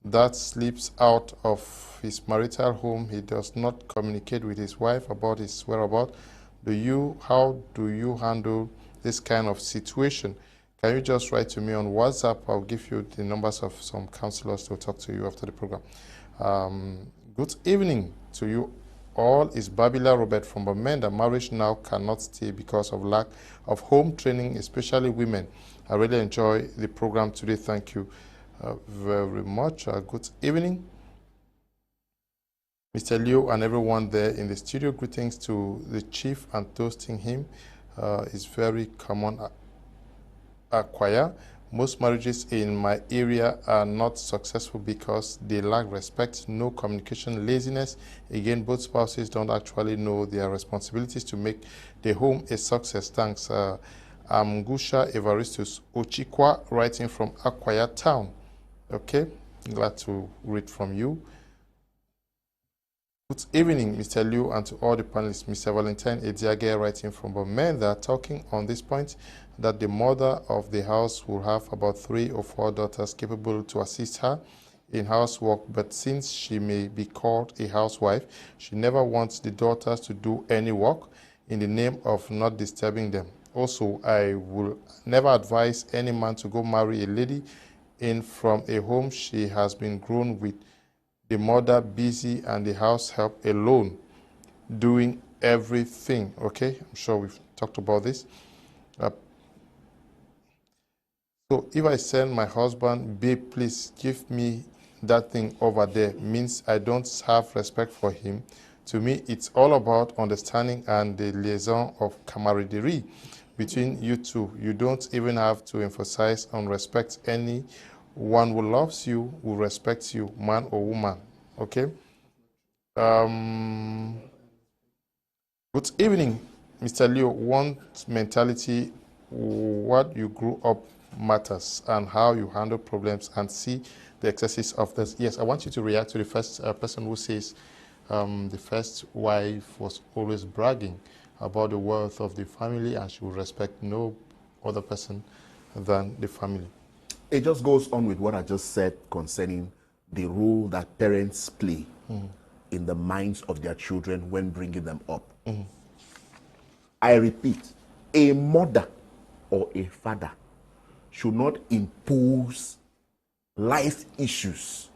that sleeps out of his marital home. He does not communicate with his wife about his whereabouts. How do you handle this kind of situation? Can you just write to me on WhatsApp? I'll give you the numbers of some counselors to talk to you after the program. Good evening to you all. Is Babila Robert from Bamenda. Marriage now cannot stay because of lack of home training, especially women. I really enjoy the program today. Thank you very much. Good evening, Mr. Leo and everyone there in the studio. Greetings to the chief and toasting him is very common acquire. Most marriages in my area are not successful because they lack respect, no communication, laziness. Again, both spouses don't actually know their responsibilities to make the home a success. Thanks. I'm Gusha Evaristus Ochikwa, writing from Akwaya Town. Okay, glad to read from you. Good evening, Mr. Liu, and to all the panelists. Mr. Valentine Ediage, writing from Bamenda, talking on this point that the mother of the house will have about 3 or 4 daughters capable to assist her in housework, but since she may be called a housewife, she never wants the daughters to do any work in the name of not disturbing them. Also, I will never advise any man to go marry a lady in from a home she has been grown with, the mother busy and the house help alone doing everything. Okay, I'm sure we've talked about this. So if I send my husband, babe, please give me that thing over there, means I don't have respect for him. To me, it's all about understanding and the liaison of camaraderie between you two. You don't even have to emphasize on respect. Anyone who loves you will respect you, man or woman. Okay? Good evening, Mr. Leo. One mentality, what you grew up matters and how you handle problems and see the excesses of this. Yes, I want you to react to the first person who says the first wife was always bragging about the wealth of the family and she would respect no other person than the family. It just goes on with what I just said concerning the role that parents play in the minds of their children when bringing them up. I repeat, a mother or a father should not impose life issues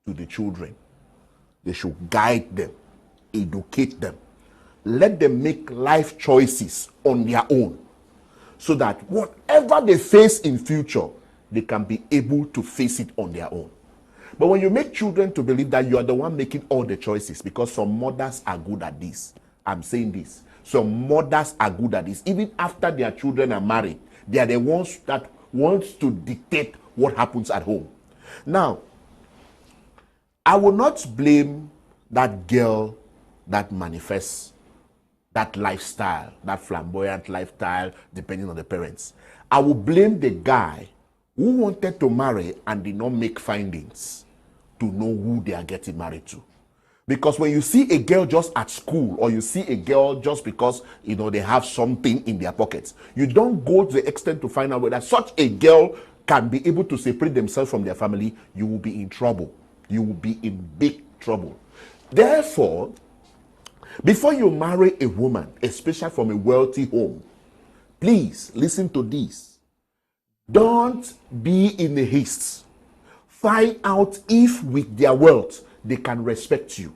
to the children. They should guide them, educate them, let them make life choices on their own, so that whatever they face in future, they can be able to face it on their own. But when you make children to believe that you are the one making all the choices, because some mothers are good at this, I'm saying this, some mothers are good at this, even after their children are married, they are the ones that wants to dictate what happens at home. Now, I will not blame that girl that manifests that lifestyle, that flamboyant lifestyle, depending on the parents. I will blame the guy who wanted to marry and did not make findings to know who they are getting married to. Because when you see a girl just at school, or you see a girl just because, you know, they have something in their pockets, you don't go to the extent to find out whether such a girl can be able to separate themselves from their family. You will be in trouble. You will be in big trouble. Therefore, before you marry a woman, especially from a wealthy home, please listen to this. Don't be in a haste. Find out if with their wealth they can respect you,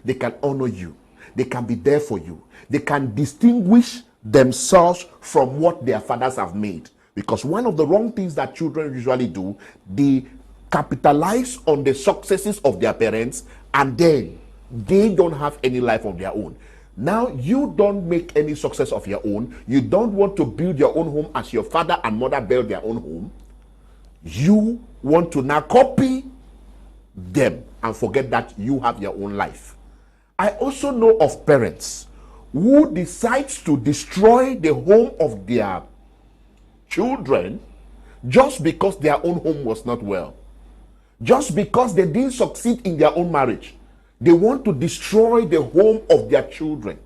they can honor you, they can be there for you, they can distinguish themselves from what their fathers have made. Because one of the wrong things that children usually do, they capitalize on the successes of their parents and then they don't have any life of their own. Now you don't make any success of your own. You don't want to build your own home as your father and mother built their own home. You want to now copy them and forget that you have your own life. I also know of parents who decide to destroy the home of their children just because their own home was not well. Just because they didn't succeed in their own marriage. They want to destroy the home of their children.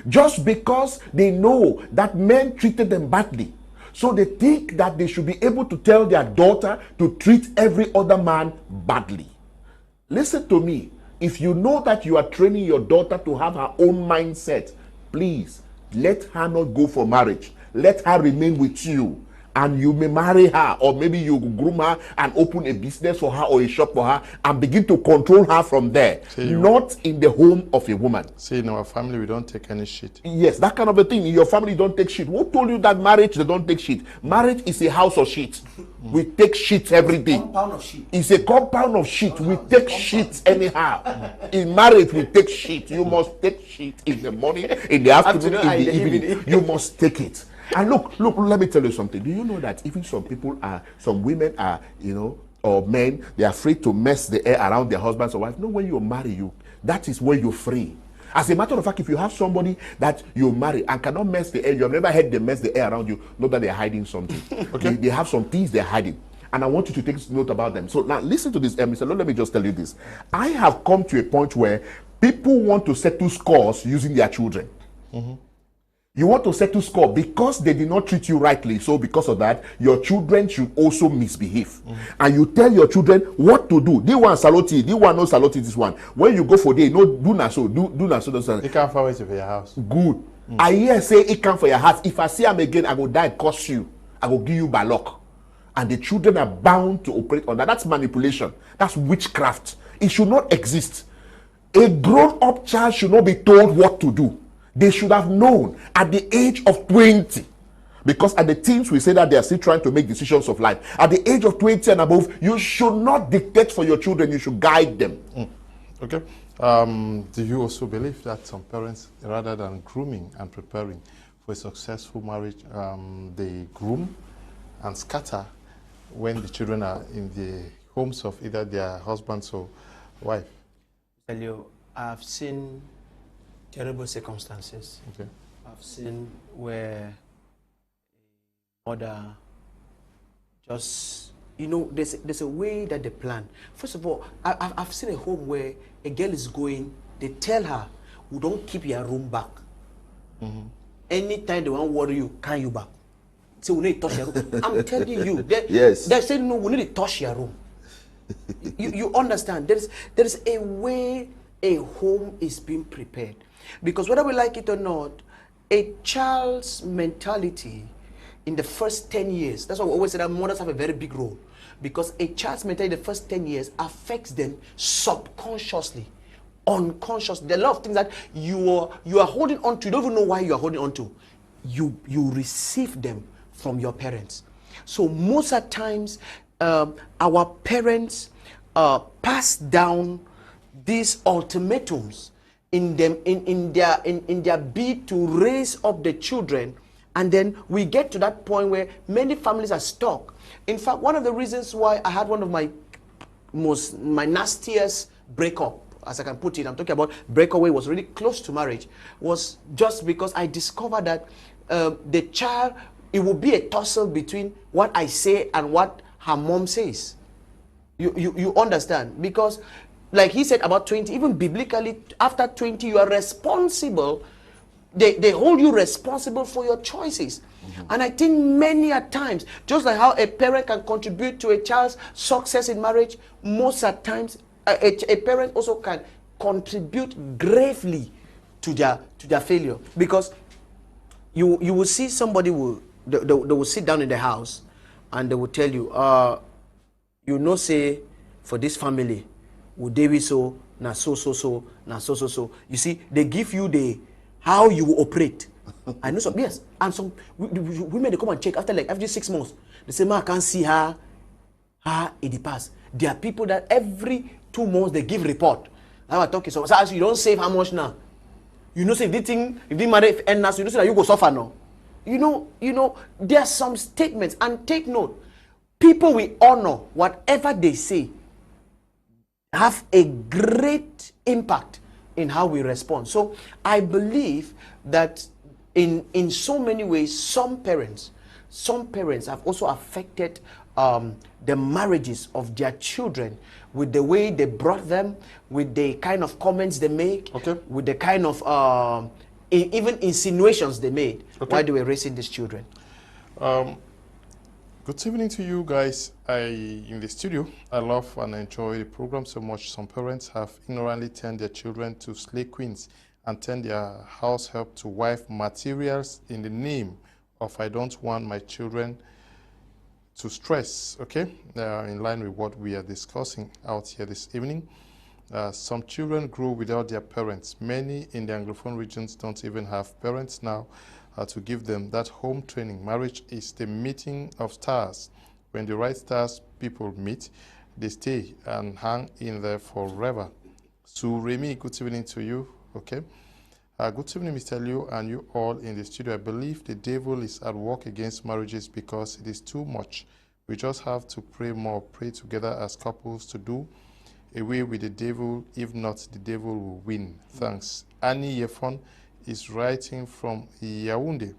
Just because they know that men treated them badly. So they think that they should be able to tell their daughter to treat every other man badly. Listen to me. If you know that you are training your daughter to have her own mindset, please let her not go for marriage. Let her remain with you. And you may marry her, or maybe you groom her and open a business for her or a shop for her and begin to control her from there. Not in the home of a woman. See, in our family, we don't take any shit. Yes, that kind of a thing. In your family, don't take shit. Who told you that marriage, they don't take shit? Marriage is a house of shit. We take shit every day. Compound of shit. It's a compound of shit. We take shit anyhow. In marriage, we take shit. You must take shit in the morning, in the afternoon, in the evening. You must take it. And look, let me tell you something. Do you know that even some women are, or men, they are afraid to mess the air around their husbands or wives? No, when you marry, that is when you're free. As a matter of fact, if you have somebody that you marry and cannot mess the air, you have never heard them mess the air around you, know that they're hiding something. Okay? They have some things they're hiding. And I want you to take note about them. So now listen to this, Mr. Let me just tell you this. I have come to a point where people want to settle scores using their children. You want to settle score because they did not treat you rightly. So because of that, your children should also misbehave. And you tell your children what to do. This one saloti, this one no saloti, this one. When you go for day, no, do not so, do not so. It can't for your house. Good. I hear say it can't for your house. If I see him again, I will die, cost you. I will give you by luck. And the children are bound to operate on that. That's manipulation. That's witchcraft. It should not exist. A grown-up child should not be told what to do. They should have known at the age of 20. Because at the teens, we say that they are still trying to make decisions of life. At the age of 20 and above, you should not dictate for your children. You should guide them. Okay. Do you also believe that some parents, rather than grooming and preparing for a successful marriage, they groom and scatter when the children are in the homes of either their husbands or wife? Tell you, I've seen terrible circumstances. Okay. I've seen where a mother just, there's a way that they plan. First of all, I've seen a home where a girl is going, they tell her, we don't keep your room back. Anytime they want to worry you, can you back? So we need to touch your room. I'm telling you, they're saying, no, we need to touch your room. you understand? There is a way a home is being prepared. Because whether we like it or not, a child's mentality in the first 10 years, that's why we always say that mothers have a very big role. Because a child's mentality in the first 10 years affects them subconsciously, unconsciously. There are a lot of things that you are holding on to, you don't even know why you are holding on to. You receive them from your parents. So most of the times, our parents pass down these ultimatums in their bid to raise up the children, and then we get to that point where many families are stuck. In fact, one of the reasons why I had one of my nastiest breakup, as I can put it, I'm talking about breakaway, was really close to marriage, was just because I discovered that the child, it will be a tussle between what I say and what her mom says. You understand? Because like he said about 20, even biblically, after 20, you are responsible. They hold you responsible for your choices. And I think many a times, just like how a parent can contribute to a child's success in marriage, most at times, a parent also can contribute gravely to their failure. Because you will see somebody they will sit down in the house and they will tell you, say, for this family, would they be so, na so. You see, they give you how you will operate. I know some, yes, and some women, they come and check after 6 months. They say, I can't see her in the past. There are people that every 2 months they give report. Now I'm talking, so as you don't save how much now. Say if they marry, if end now, so say that you go suffer now. There are some statements, and take note, people we honor, whatever they say, have a great impact in how we respond. So I believe that in so many ways, some parents have also affected the marriages of their children with the way they brought them, with the kind of comments they make, with the kind of even insinuations they made while they were raising these children. Good evening to you guys. In the studio, I love and enjoy the program so much. Some parents have ignorantly turned their children to slay queens and turned their house help to wife materials in the name of I don't want my children to stress, okay? In line with what we are discussing out here this evening. Some children grow without their parents. Many in the Anglophone regions don't even have parents now to give them that home training. Marriage is the meeting of stars. When the right stars people meet, they stay and hang in there forever. So Remy, good evening to you, okay? Good evening, Mr. Liu, and you all in the studio. I believe the devil is at work against marriages because it is too much. We just have to pray more, pray together as couples to do away with the devil. If not, the devil will win. Thanks. Annie Yefon is writing from Yaoundé.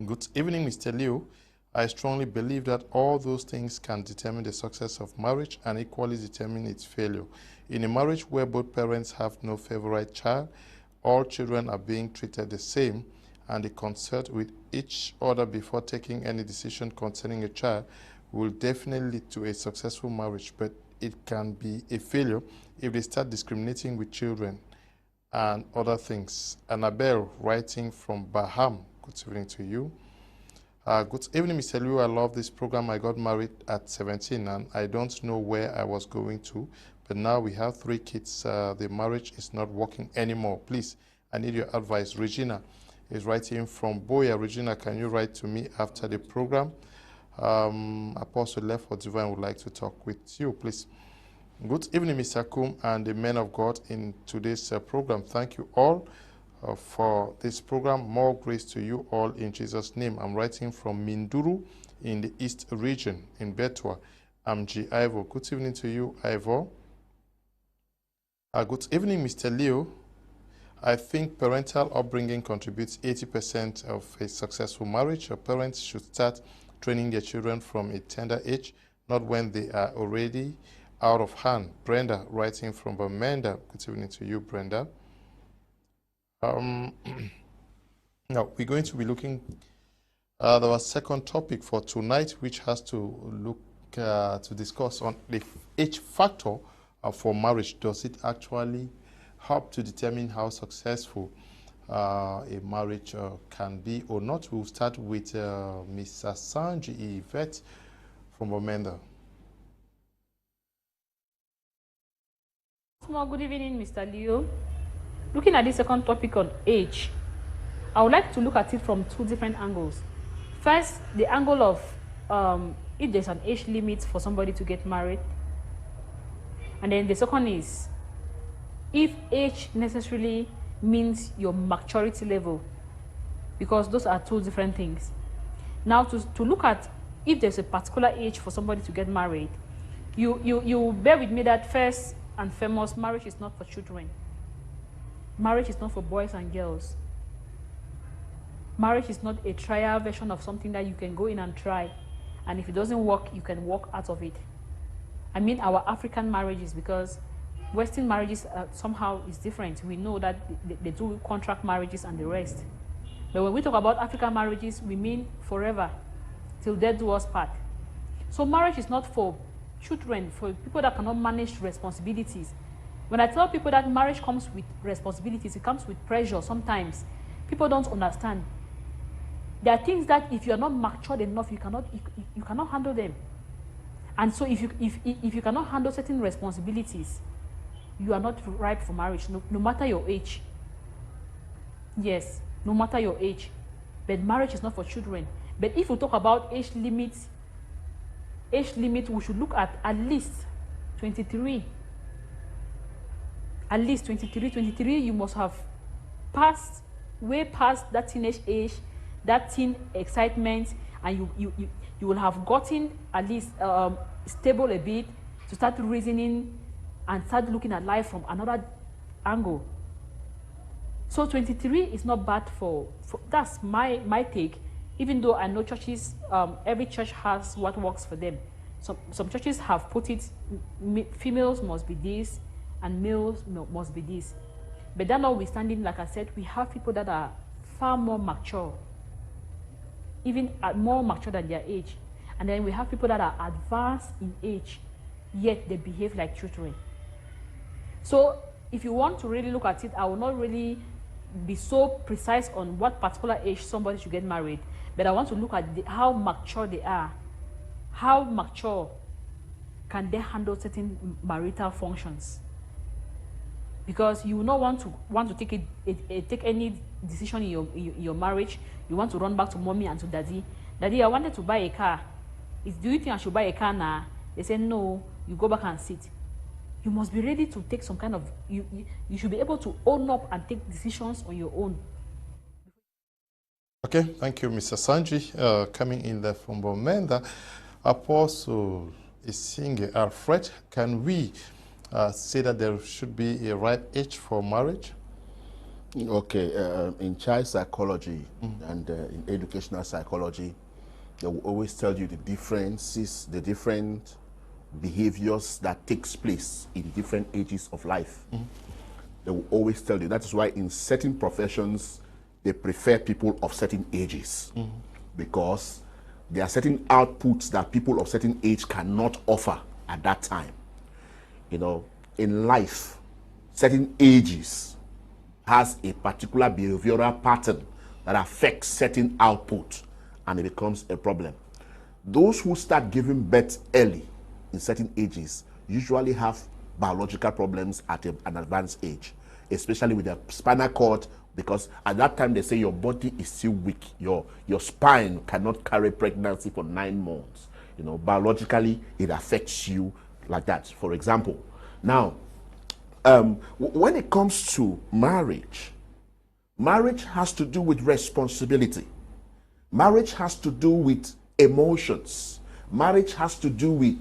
Good evening, Mr. Liu. I strongly believe that all those things can determine the success of marriage and equally determine its failure. In a marriage where both parents have no favorite child, all children are being treated the same, and they consult with each other before taking any decision concerning a child will definitely lead to a successful marriage, but it can be a failure if they start discriminating with children and other things. Annabelle, writing from Baham. Good evening to you. Good evening, Mr. Liu. I love this program. I got married at 17 and I don't know where I was going to, but now we have 3 kids. The marriage is not working anymore. Please, I need your advice. Regina is writing from Boya. Regina, can you write to me after the program? Apostle Lefor Divine would like to talk with you, please. Good evening, Mr. Kum and the men of God in today's program. Thank you all for this program. More grace to you all in Jesus' name. I'm writing from Minduru in the East region in Betwa. I'm G. Ivo. Good evening to you, Ivo. Good evening, Mr. Leo. I think parental upbringing contributes 80% of a successful marriage. Parents should start training their children from a tender age, not when they are already out of hand. Brenda, writing from Amanda. Good evening to you, Brenda. Now, we're going to be looking at our second topic for tonight, which has to look to discuss on the age factor for marriage. Does it actually help to determine how successful a marriage can be or not? We'll start with Miss Asanji, Yvette from Amanda. Good evening, Mr. Leo. Looking at the second topic on age, I would like to look at it from 2 different angles. First, the angle of if there's an age limit for somebody to get married. And then the second is if age necessarily means your maturity level, because those are 2 different things. Now, to look at if there's a particular age for somebody to get married, you bear with me that first and foremost, marriage is not for children. Marriage is not for boys and girls. Marriage is not a trial version of something that you can go in and try, and if it doesn't work, you can walk out of it. I mean our African marriages, because Western marriages somehow is different. We know that they do contract marriages and the rest. But when we talk about African marriages, we mean forever, till death do us part. So marriage is not for children, for people that cannot manage responsibilities. When I tell people that marriage comes with responsibilities, it comes with pressure sometimes. People don't understand. There are things that if you are not matured enough, you cannot handle them. And so if you cannot handle certain responsibilities, you are not ripe for marriage, no matter your age. Yes, no matter your age. But marriage is not for children. But if we talk about age limit, we should look at least 23. At least 23, you must have passed, way past that teenage age, that teen excitement, and you will have gotten at least stable a bit to start reasoning and start looking at life from another angle. So 23 is not bad for that's my take, even though I know churches, every church has what works for them. Some churches have put it, females must be this, and males must be this. But that notwithstanding, like I said, we have people that are far more mature. even more mature than their age. And then we have people that are advanced in age, yet they behave like children. So if you want to really look at it, I will not really be so precise on what particular age somebody should get married, but I want to look at how mature they are. How mature can they handle certain marital functions? Because you will not want to take any decision in your marriage. You want to run back to mommy and to daddy. Daddy, I wanted to buy a car. Do you think I should buy a car now? They say no. You go back and sit. You must be ready to take some kind of. You should be able to own up and take decisions on your own. Okay, thank you, Mr. Asanji. Coming in there from Bomenda, Apostle Isinge Alfred, can we say that there should be a right age for marriage? Okay, in child psychology and in educational psychology, they will always tell you the differences, the different behaviors that takes place in different ages of life. They will always tell you. That is why in certain professions, they prefer people of certain ages, because there are certain outputs that people of certain age cannot offer at that time. You know, in life, certain ages has a particular behavioral pattern that affects certain output, and it becomes a problem. Those who start giving birth early in certain ages usually have biological problems at an advanced age, especially with the spinal cord, because at that time they say your body is still weak. Your spine cannot carry pregnancy for 9 months. You know, biologically it affects you like that, for example. Now, when it comes to marriage, marriage has to do with responsibility. Marriage has to do with emotions. Marriage has to do with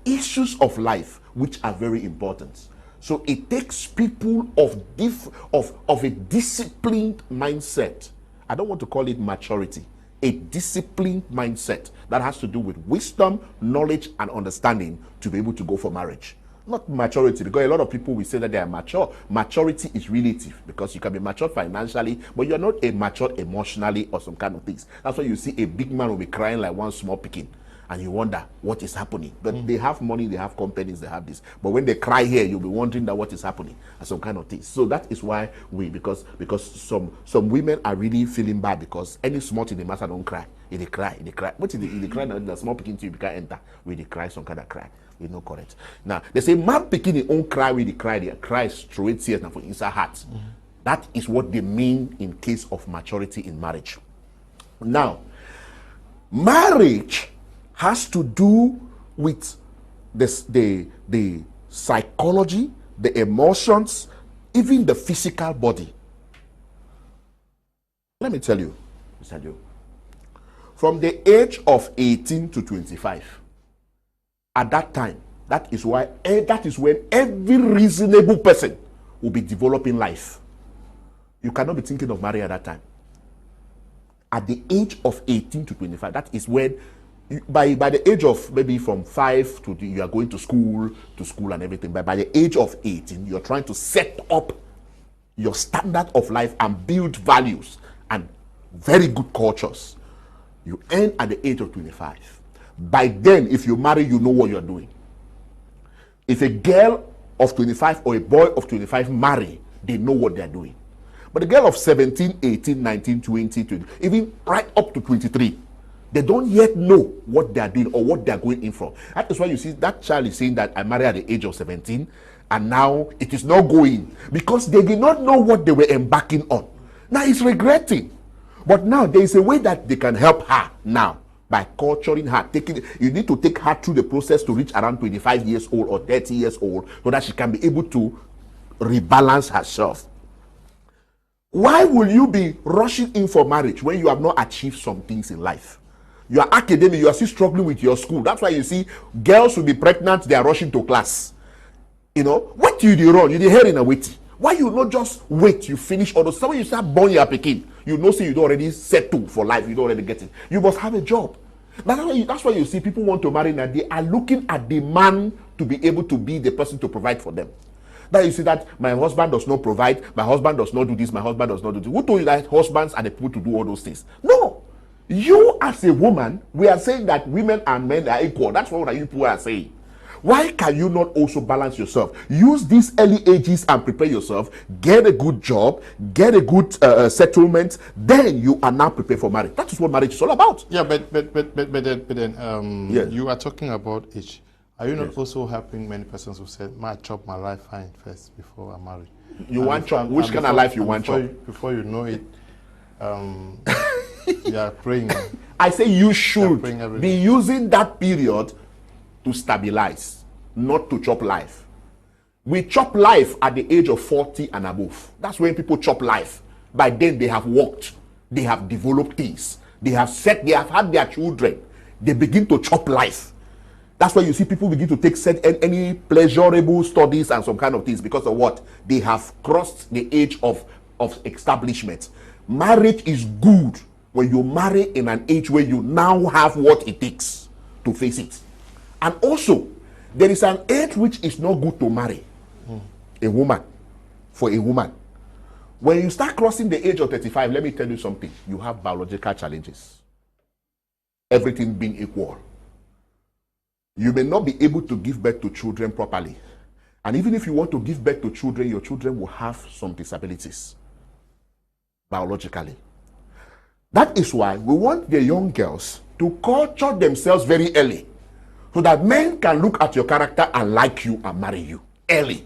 issues of life which are very important. So it takes people of a disciplined mindset. I don't want to call it maturity. A disciplined mindset that has to do with wisdom, knowledge, and understanding to be able to go for marriage. Not maturity, because a lot of people will say that they are mature. Maturity is relative, because you can be mature financially, but you're not a mature emotionally or some kind of things. That's why you see a big man will be crying like one small pikin, and you wonder what is happening. But they have money, they have companies, they have this. But when they cry here, you'll be wondering that what is happening and some kind of things. So that is why because some women are really feeling bad, because any small thing they matter don't cry. They cry. What is they cry now? The small pikin you can't enter. We they cry some kind of cry. You know, correct. Now they say man pikin they own cry with they cry straight tears now for inside heart. That is what they mean in case of maturity in marriage. Now, marriage has to do with the psychology, the emotions, even the physical body. Let me tell you, Mr. Joe, from the age of 18 to 25, at that time, that is when every reasonable person will be developing life. You cannot be thinking of marriage at that time. At the age of 18 to 25, that is when by the age of maybe from 5 to you are going to school and everything, but by the age of 18 you're trying to set up your standard of life and build values and very good cultures. You end at the age of 25. By then, if you marry, you know what you're doing. If a girl of 25 or a boy of 25 marry, they know what they're doing. But the girl of 17, 18, 19, 20, 20, even right up to 23, they don't yet know what they are doing or what they are going in for. That is why you see that child is saying that I married at the age of 17 and now it is not going, because they did not know what they were embarking on. Now he's regretting. But now there is a way that they can help her now by culturing her. You need to take her through the process to reach around 25 years old or 30 years old so that she can be able to rebalance herself. Why will you be rushing in for marriage when you have not achieved some things in life? You are academic, you are still struggling with your school. That's why you see girls will be pregnant, they are rushing to class. You know, what you do wrong? You did hear in a wait. Why you not just wait, you finish all those? So when you start born your pikin, you know, say you don't already settle for life, you don't already get it. You must have a job. That's why you see people want to marry now. They are looking at the man to be able to be the person to provide for them. That you see that my husband does not provide, my husband does not do this, my husband does not do this. Who told you that husbands are the people to do all those things? No. You as a woman, we are saying that women and men are equal. That's what you people are saying. Why can you not also balance yourself? Use these early ages and prepare yourself. Get a good job. Get a good settlement. Then you are now prepared for marriage. That is what marriage is all about. Yeah, but then yes. You are talking about age. Are you not also helping many persons who said, "I chop my life fine first before I marry"? You want chop? Which kind of life you want chop? Before you know it, you are praying. I say you should be using that period to stabilize, not to chop life. We chop life at the age of 40 and above. That's when people chop life. By then they have worked, they have developed things, they have had their children. They begin to chop life. That's why you see people begin to take any pleasurable studies and some kind of things, because of what? They have crossed the age of establishment. Marriage is good when you marry in an age where you now have what it takes to face it. And also, there is an age which is not good to marry a woman, for a woman. When you start crossing the age of 35, let me tell you something. You have biological challenges. Everything being equal. You may not be able to give birth to children properly. And even if you want to give birth to children, your children will have some disabilities, biologically. That is why we want the young girls to culture themselves very early, so that men can look at your character and like you and marry you early.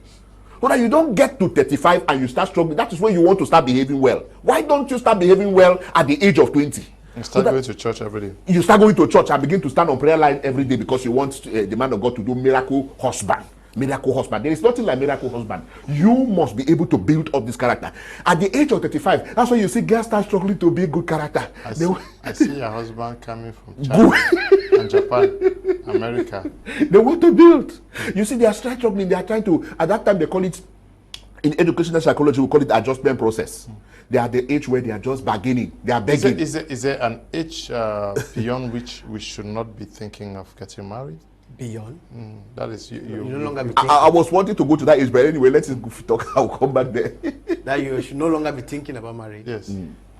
So that you don't get to 35 and you start struggling. That is when you want to start behaving well. Why don't you start behaving well at the age of 20? You start going to church every day. You start going to church and begin to stand on prayer line every day because you want the man of God to do miracle husband. Miracle husband. There is nothing like miracle husband. You must be able to build up this character. At the age of 35, that's when you see girls start struggling to be a good character. I see a husband coming from China and Japan, America. They want to build. You see, they are struggling. They are trying to, at that time they call it, in educational psychology, we call it adjustment process. They are at the age where they are just bargaining. They are begging. Is there an age beyond which we should not be thinking of getting married? Beyond? That is, you no longer be I was wanting to go to that age, but anyway, let's talk. I'll come back there. That you should no longer be thinking about marriage? Yes.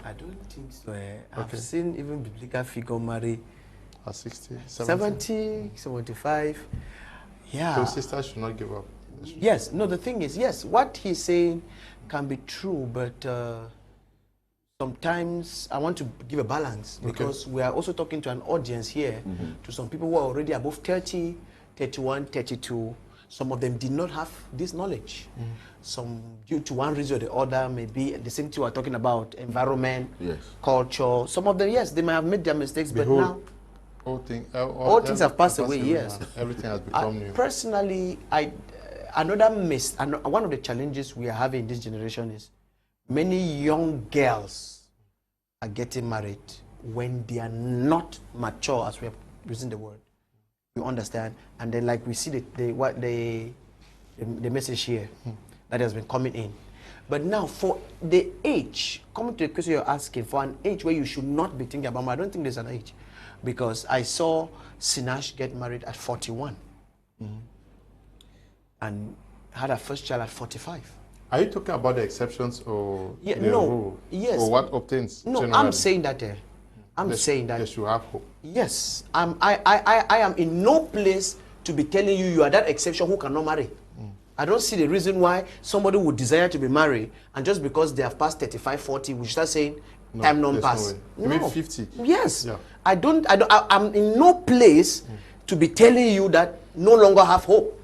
I don't think so. I've seen even biblical figure marry at 60, 70, 75. Yeah. So sisters should not give up. Yes. No, the thing is, yes, what he's saying can be true, but sometimes I want to give a balance, because we are also talking to an audience here, to some people who are already above 30, 31, 32. Some of them did not have this knowledge. Some, due to one reason or the other, maybe the same thing we're talking about, environment, culture. Some of them, yes, they might have made their mistakes, but now all things have passed away, yes. Everything has become new. Personally, one of the challenges we are having in this generation is many young girls are getting married when they are not mature, as we are using the word. You understand? And then, like we see the message here that has been coming in. But now, for the age, coming to the question you're asking, for an age where you should not be thinking about marriage, I don't think there's an age, because I saw Sinash get married at 41 and had her first child at 45. Are you talking about the exceptions or the no, rule? Yes. Or what obtains? No, generally? I'm saying that. I'm saying that they should have hope. Yes, I am in no place to be telling you are that exception who cannot marry. I don't see the reason why somebody would desire to be married, and just because they have passed 35, 40, we start saying time non pass. No, maybe 50. Yes, yeah. I'm in no place to be telling you that no longer have hope.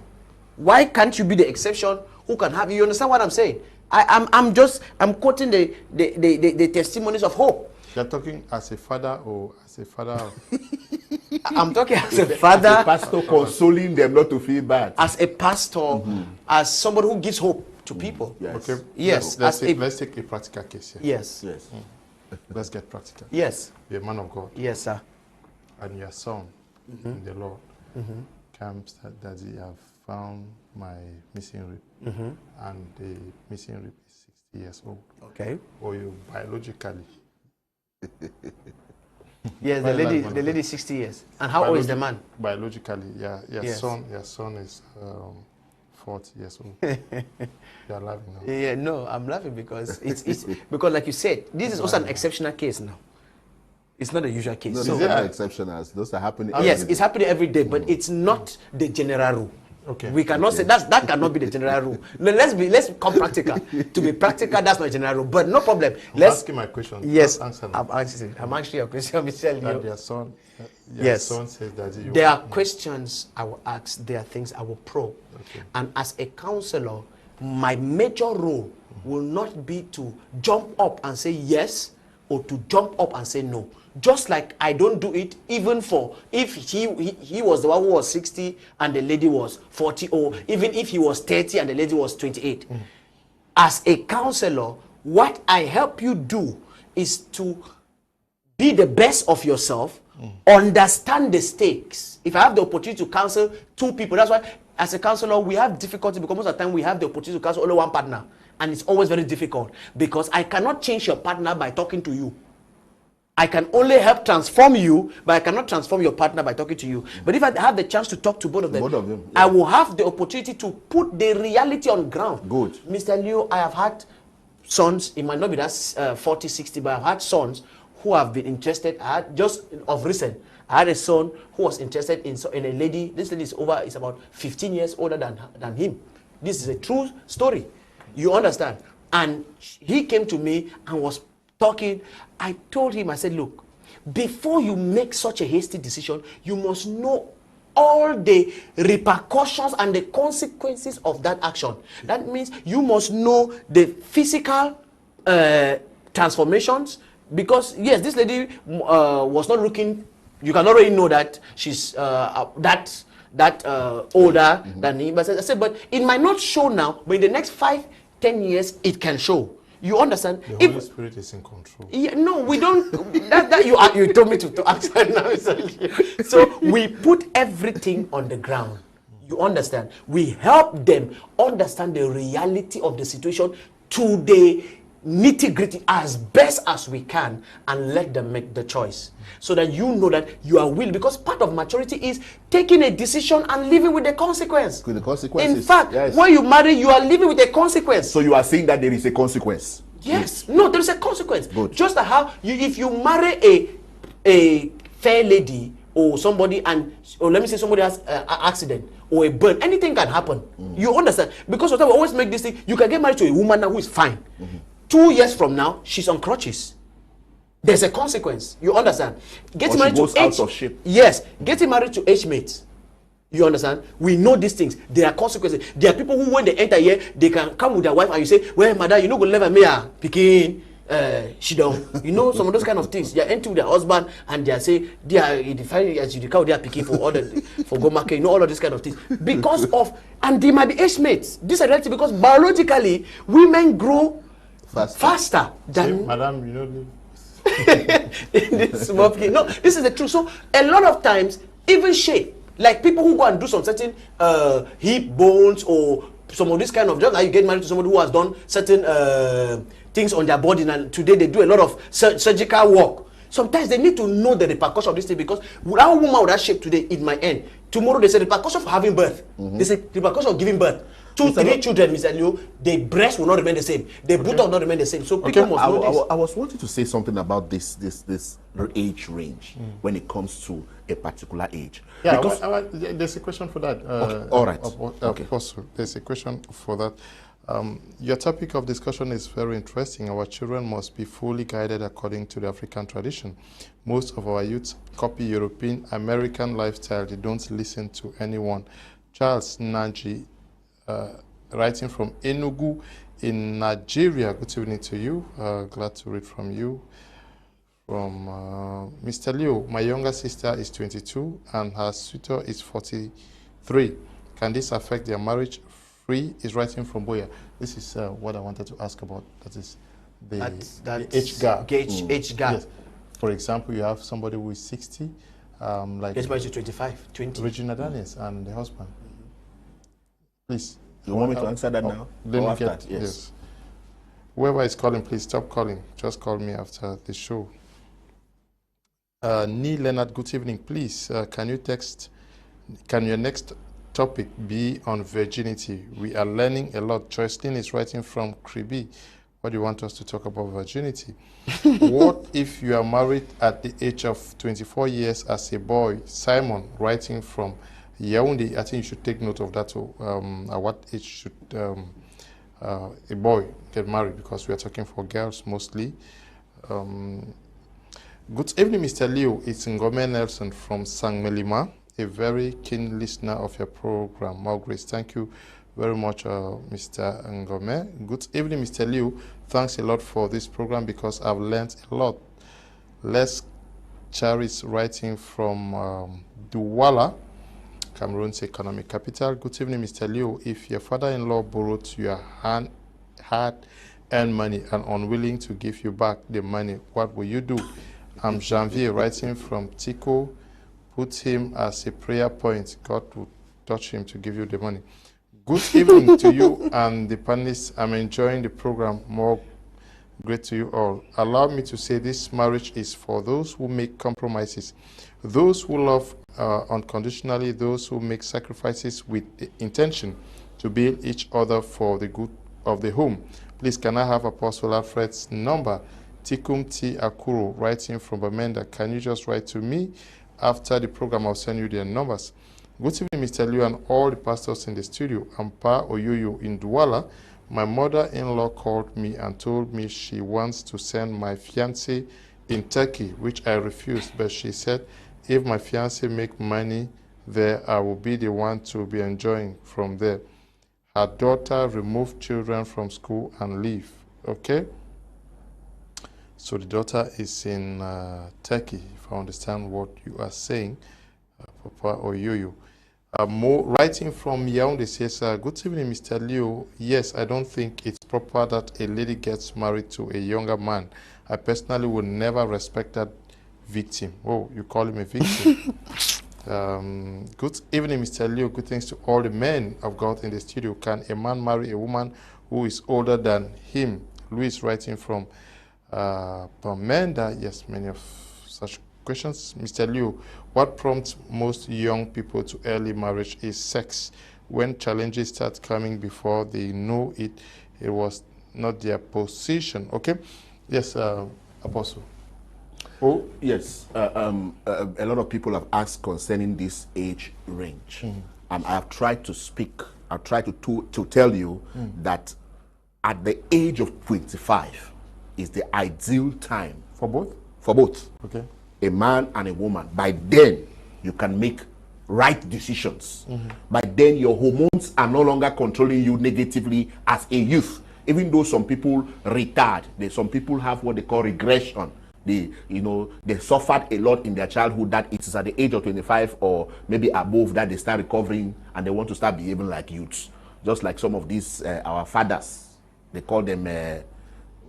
Why can't you be the exception who can have? You understand what I'm saying? I'm quoting the testimonies of hope. You're talking as a father or as a father? I'm talking as a father. As a pastor consoling them not to feel bad. As a pastor, as somebody who gives hope to people. Yes. Okay. Yes. Let's take a practical case here. Yes. Yes. Let's get practical. Yes. You're a man of God. Yes, sir. And your son in the Lord comes that he have found my missing rib. And the missing rib is 60 years old. Okay. Or you biologically. Yes, the lady is 60 years. And how old is the man? Biologically, your son is 40 years old. You are laughing now. Yeah, no, I'm laughing because it's because, like you said, this is also an exceptional case now. It's not a usual case. No, so, these are exceptionals. Those are happening. Yes, it's happening every day, but it's not the general rule. Okay. We cannot say that cannot be the general rule. No, let's come practical. To be practical, that's not general rule. But no problem. Let's asking my question. Yes, answer I'm answering your question, Michelle. That their son, yes. son says that there are questions I will ask. There are things I will probe. Okay. And as a counselor, my major role will not be to jump up and say yes or to jump up and say no. Just like I don't do it even for if he was the one who was 60 and the lady was 40, or even if he was 30 and the lady was 28. As a counselor, what I help you do is to be the best of yourself, understand the stakes. If I have the opportunity to counsel two people, that's why as a counselor we have difficulty, because most of the time we have the opportunity to counsel only one partner, and it's always very difficult because I cannot change your partner by talking to you. I can only help transform you, but I cannot transform your partner by talking to you. But if I have the chance to talk to both of them, yeah. I will have the opportunity to put the reality on ground. Good. Mr. Leo, I have had sons, it might not be that 40, 60, but I've had sons who have been interested. I had, just of recent, I had a son who was interested in a lady. This lady is about 15 years older than him. This is a true story. You understand? And he came to me and was talking. I told him, I said, look, before you make such a hasty decision, you must know all the repercussions and the consequences of that action. That means you must know the physical transformations, because yes, this lady was not looking. You can already know that she's older than him. But I said, but it might not show now, but in the next 5-10 years, it can show. You understand? The Holy Spirit is in control. Yeah, no, we don't. You told me to answer now. So we put everything on the ground. You understand? We help them understand the reality of the situation to the nitty-gritty as best as we can, and let them make the choice, so that you know that you are willing. Because part of maturity is taking a decision and living with the consequence. With the consequences. In fact, yes. when you marry, you are living with a consequence. So you are saying that there is a consequence. Yes. No, there is a consequence. Good. Just like how if you marry a fair lady or somebody, or let me say somebody has an accident or a burn, anything can happen. You understand? Because sometimes we always make this thing. You can get married to a woman now who is fine. 2 years from now, she's on crutches. There's a consequence. You understand? Getting married goes to out of shape. Yes, getting married to age mates. You understand? We know these things. There are consequences. There are people who, when they enter here, they can come with their wife and you say, well, madam, you know, go live me picking, she don't. You know, some of those kind of things. They are into their husband and they say, they are defining as you the cow, they are picking for all the for go market, you know, all of these kind of things. Because of, and they might be age mates. This is reality, because biologically, women grow faster than. See, madam, you know. This small picking. No, this is the truth. So a lot of times, even shape. Like people who go and do some certain hip bones or some of this kind of, just like you get married to somebody who has done certain things on their body, and today they do a lot of surgical work. Sometimes they need to know the repercussion of this thing, because without woman with that shape today, it might end. Tomorrow they say the repercussion of having birth. They say the repercussion of giving birth. 2-3 children, Mr. Leo, the breast will not remain the same. The booty will not remain the same. So people must know this. I was wanting to say something about this age range when it comes to a particular age. Yeah, there's a question for that. All right. Apostle, there's a question for that. Your topic of discussion is very interesting. Our children must be fully guided according to the African tradition. Most of our youths copy European, American lifestyle. They don't listen to anyone. Charles Nanji, writing from Enugu in Nigeria. Good evening to you. Glad to read from you. From Mr. Leo, my younger sister is 22 and her suitor is 43. Can this affect their marriage? Free is writing from Boya. This is what I wanted to ask about. That is the age gap. Age gap. Yes. For example, you have somebody who is 60, like gets married to 25, 20. Regina Daniels and the husband. Please. You want me to answer that now? Then after? Yes. Yes. Whoever is calling, please stop calling. Just call me after the show. Neil Leonard, good evening. Please, can your next topic be on virginity. We are learning a lot. Joycelyn is writing from Kribi. What do you want us to talk about virginity? What if you are married at the age of 24 years as a boy? Simon, writing from Yaoundé. I think you should take note of that. At what age should a boy get married? Because we are talking for girls mostly. Good evening, Mr. Leo. It's Ngome Nelson from Sang Melima, a very keen listener of your program. More grace. Thank you very much, Mr. Ngome. Good evening, Mr. Leo. Thanks a lot for this program because I've learned a lot. Les Charis writing from Douala, Cameroon's economic capital. Good evening, Mr. Leo. If your father-in-law borrowed your hard-earned money and unwilling to give you back the money, what will you do? I'm Janvier writing from Tico. Put him as a prayer point. God will touch him to give you the money. Good evening to you and the panelists. I'm enjoying the program. More great to you all. Allow me to say this marriage is for those who make compromises, those who love unconditionally, those who make sacrifices with the intention to build each other for the good of the home. Please, can I have Apostle Alfred's number? Tikum T. Akuro, writing from Bamenda. Can you just write to me? After the program, I'll send you their numbers. Good evening, Mr. Liu and all the pastors in the studio. I'm Pa Oyoyo in Douala. My mother-in-law called me and told me she wants to send my fiancé in Turkey, which I refused, but she said if my fiancé make money there, I will be the one to be enjoying from there. Her daughter removed children from school and leave. Okay? So the daughter is in Turkey, if I understand what you are saying, Papa Oyoyo. More writing from Yaoundé says, good evening, Mr. Leo. Yes, I don't think it's proper that a lady gets married to a younger man. I personally would never respect that victim. Oh, you call him a victim. Good evening, Mr. Leo. Good thanks to all the men of God in the studio. Can a man marry a woman who is older than him? Louis writing from Pamenda. Yes, many of such questions. Mr. Liu, what prompts most young people to early marriage is sex. When challenges start coming before they know it, it was not their position. Okay? Yes, Apostle. Oh, yes. A lot of people have asked concerning this age range. And I have tried to speak, I've tried to tell you that at the age of 25 is the ideal time. For both? For both. Okay. A man and a woman. By then, you can make right decisions. By then, your hormones are no longer controlling you negatively as a youth. Even though some people retard, some people have what they call regression. They suffered a lot in their childhood that it is at the age of 25 or maybe above that they start recovering and they want to start behaving like youths. Just like some of these, our fathers, they call them,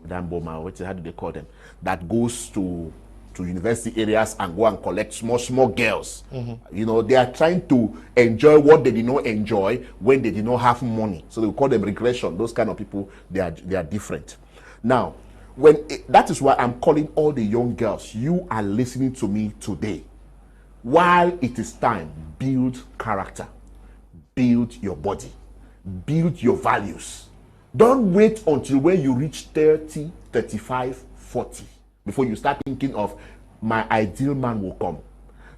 how do they call them? That goes to university areas and go and collect small girls. They are trying to enjoy what they did not enjoy when they did not have money. So they call them regression. Those kind of people, they are different. Now, that is why I'm calling all the young girls. You are listening to me today. While it is time, build character, build your body, build your values. Don't wait until when you reach 30, 35, 40 before you start thinking of my ideal man will come.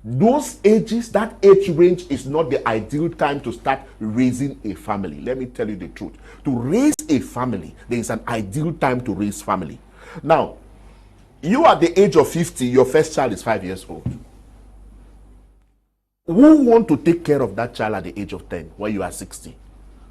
Those ages, that age range is not the ideal time to start raising a family. Let me tell you the truth. To raise a family, there is an ideal time to raise family. Now, you at the age of 50, your first child is 5 years old. Who want to take care of that child at the age of 10 when you are 60?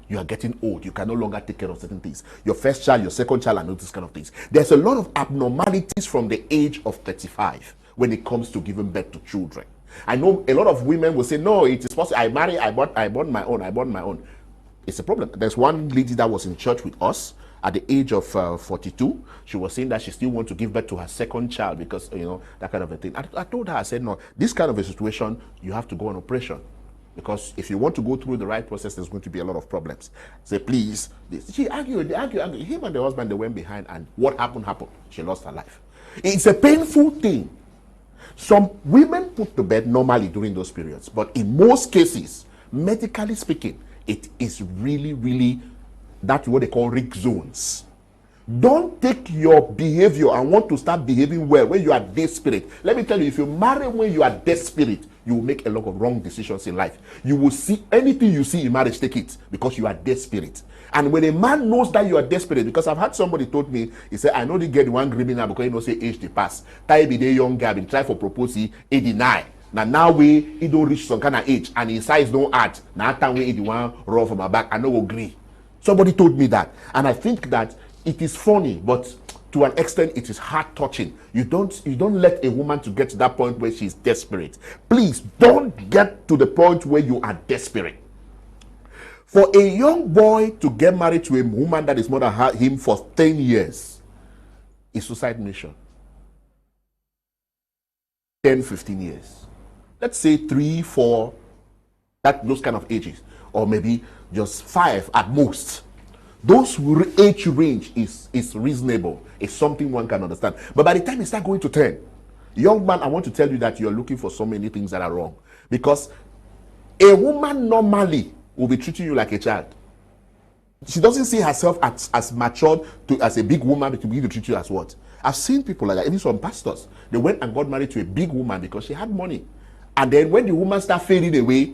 You are getting old. You can no longer take care of certain things. Your first child, your second child, and all these kind of things. There's a lot of abnormalities from the age of 35 when it comes to giving birth to children. I know a lot of women will say, no, it is possible. I marry, I bought my own. It's a problem. There's one lady that was in church with us at the age of 42. She was saying that she still wants to give birth to her second child because, that kind of a thing. I told her, I said, no, this kind of a situation, you have to go on operation. Because if you want to go through the right process, there's going to be a lot of problems. Say, please. She argued. Him and the husband, they went behind, and what happened. She lost her life. It's a painful thing. Some women put to bed normally during those periods, but in most cases, medically speaking, it is really, really, that's what they call risk zones. Don't take your behavior and want to start behaving well when you are desperate. Let me tell you, if you marry when you are desperate, you will make a lot of wrong decisions in life. You will see anything you see in marriage, take it, because you are desperate. And when a man knows that you are desperate, because I've had somebody told me, he said, I know they get one grooming now because you know say age they pass. Time be the young guy been try for proposal 89. Now he don't reach some kind of age and his size don't add. Now time we 81 roll from my back, I no agree. Somebody told me that, and I think that it is funny, but to an extent it is heart touching. You don't let a woman to get to that point where she's desperate. Please don't get to the point where you are desperate. For a young boy to get married to a woman that is more than him for 10 years is suicide mission. 10, 15 years. Let's say 3, 4, those kind of ages, or maybe just 5 at most. Those age range is reasonable. It's something one can understand. But by the time you start going to 10, young man, I want to tell you that you're looking for so many things that are wrong. Because a woman normally will be treating you like a child. She doesn't see herself as matured as a big woman to begin to treat you as what? I've seen people like that, even some pastors. They went and got married to a big woman because she had money. And then when the woman starts fading away,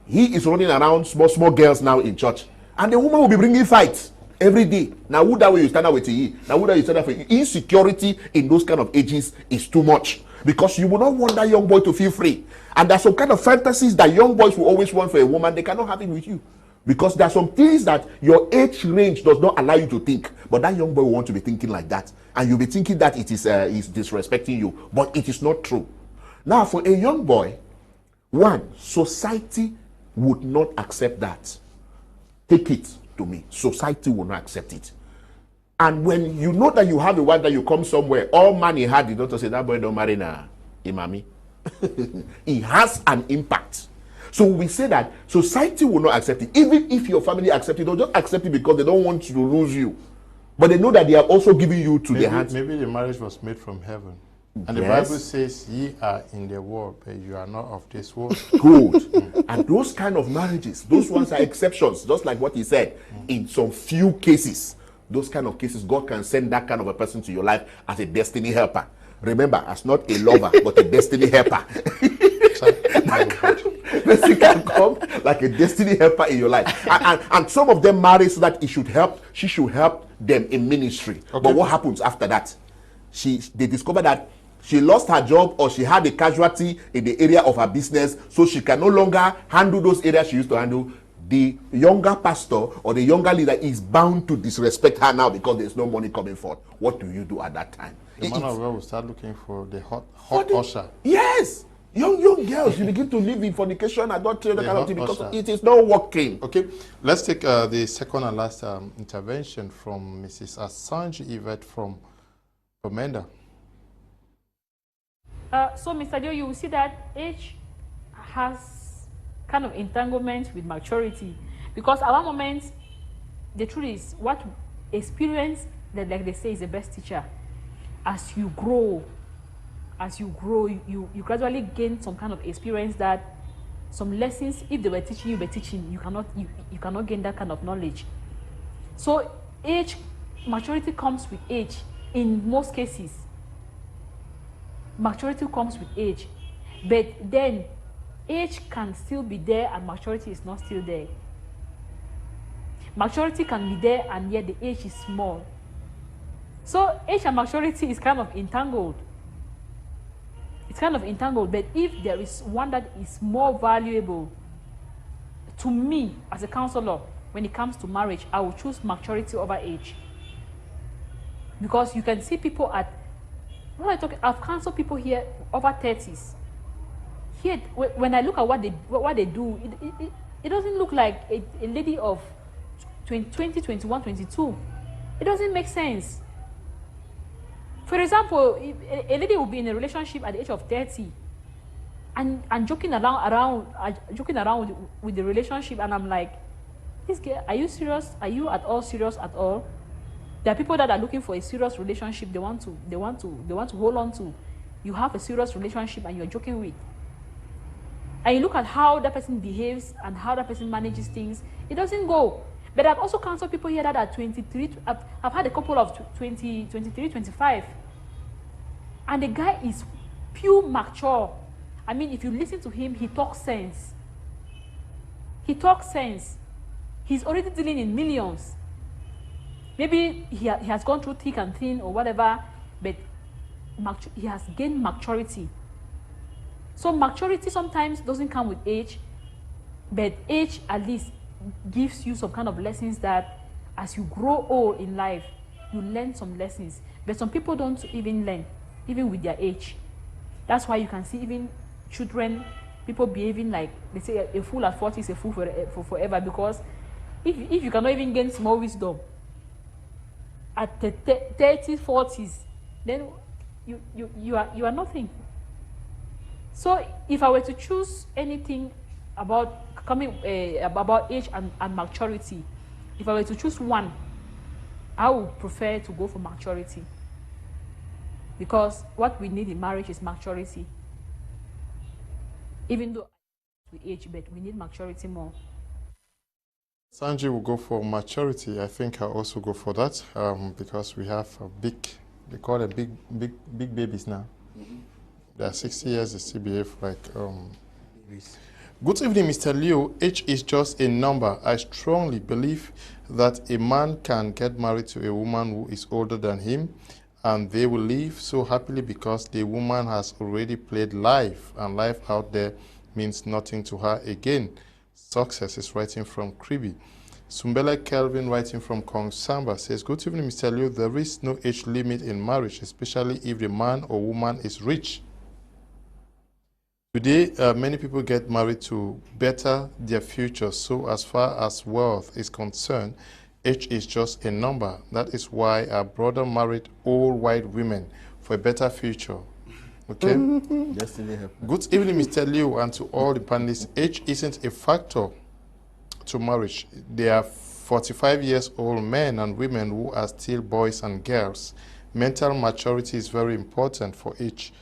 he is running around small girls now in church. And the woman will be bringing fights every day. Now, who that way you stand out with you? Now, who that you stand out for? Insecurity in those kind of ages is too much. Because you will not want that young boy to feel free. And there's some kind of fantasies that young boys will always want for a woman. They cannot have it with you. Because there are some things that your age range does not allow you to think. But that young boy will want to be thinking like that. And you'll be thinking that it is disrespecting you. But it is not true. Now, for a young boy, one, society would not accept that. Take it to me. Society will not accept it. And when you know that you have a wife that you come somewhere, all man he had, the doctor say, that boy don't marry na imami. It has an impact. So we say that society will not accept it. Even if your family accept it, they'll just accept it because they don't want you to lose you. But they know that they are also giving you to their hands. Maybe the marriage was made from heaven. And yes. The Bible says, ye are in the world, but you are not of this world. Good. And those kind of marriages, those ones are exceptions, just like what he said. In some few cases, those kind of cases, God can send that kind of a person to your life as a destiny helper. Remember, as not a lover, but a destiny helper. Person can come like a destiny helper in your life. And some of them marry so that she should help them in ministry. Okay. But what happens after that? They discover that she lost her job or she had a casualty in the area of her business, so she can no longer handle those areas she used to handle. The younger pastor or the younger leader is bound to disrespect her now because there's no money coming forth. What do you do at that time? The man of God will start looking for the hot usher. Yes. Young girls, you begin to live in fornication, adultery, that kind of thing, because it is not working. Okay, let's take the second and last intervention from Mrs. Asanji Yvette from Ambe. So, Mr. Dio, you will see that age has kind of entanglement with maturity, because at one moment, the truth is, what experience, that like they say, is the best teacher. As you grow, you gradually gain some kind of experience that some lessons, if they were teaching you cannot gain that kind of knowledge. So maturity comes with age. In most cases, maturity comes with age, but then age can still be there and maturity is not still there. Maturity can be there and yet the age is small. So age and maturity is kind of entangled. It's kind of entangled, but if there is one that is more valuable to me as a counselor when it comes to marriage, I will choose maturity over age. Because you can see people I've counseled people here over 30s. Here, when I look at what they do, it doesn't look like a lady of 20, 21, 22. It doesn't make sense. For example, a lady will be in a relationship at the age of 30 and joking around with the relationship, and I'm like, this girl, are you serious? Are you at all serious at all? There are people that are looking for a serious relationship. They want to hold on to. You have a serious relationship and you're joking with. and you look at how that person behaves and how that person manages things, it doesn't go. But I've also counseled people here that are 23, I've had a couple of 20, 23, 25, and the guy is pure mature. I mean, if you listen to him, he talks sense. He talks sense. He's already dealing in millions. Maybe he has gone through thick and thin or whatever, but he has gained maturity. So maturity sometimes doesn't come with age, but age at least gives you some kind of lessons that as you grow old in life, you learn some lessons. But some people don't even learn, even with their age. That's why you can see even children, people behaving like, they say a fool at 40 is a fool for forever, because if you cannot even gain small wisdom at the 30s, 40s, then you are nothing. So if I were to choose anything about about age and maturity, if I were to choose one, I would prefer to go for maturity, because what we need in marriage is maturity. Even though we age, but we need maturity more. Asanji will go for maturity. I think I'll also go for that because we have a big, they call it big babies now. They are 60 years, they still behave like babies. Good evening, Mr. Leo. Age is just a number. I strongly believe that a man can get married to a woman who is older than him, and they will live so happily because the woman has already played life, and life out there means nothing to her again. Success is writing from Kribi. Sumbele Kelvin writing from Kongsamba says, good evening, Mr. Leo. There is no age limit in marriage, especially if the man or woman is rich. Today, many people get married to better their future, so as far as wealth is concerned, age is just a number. That is why our brother married old white women for a better future. Okay? Good evening, Mr. Leo, and to all the panelists. Age isn't a factor to marriage. There are 45 years old men and women who are still boys and girls. Mental maturity is very important for age.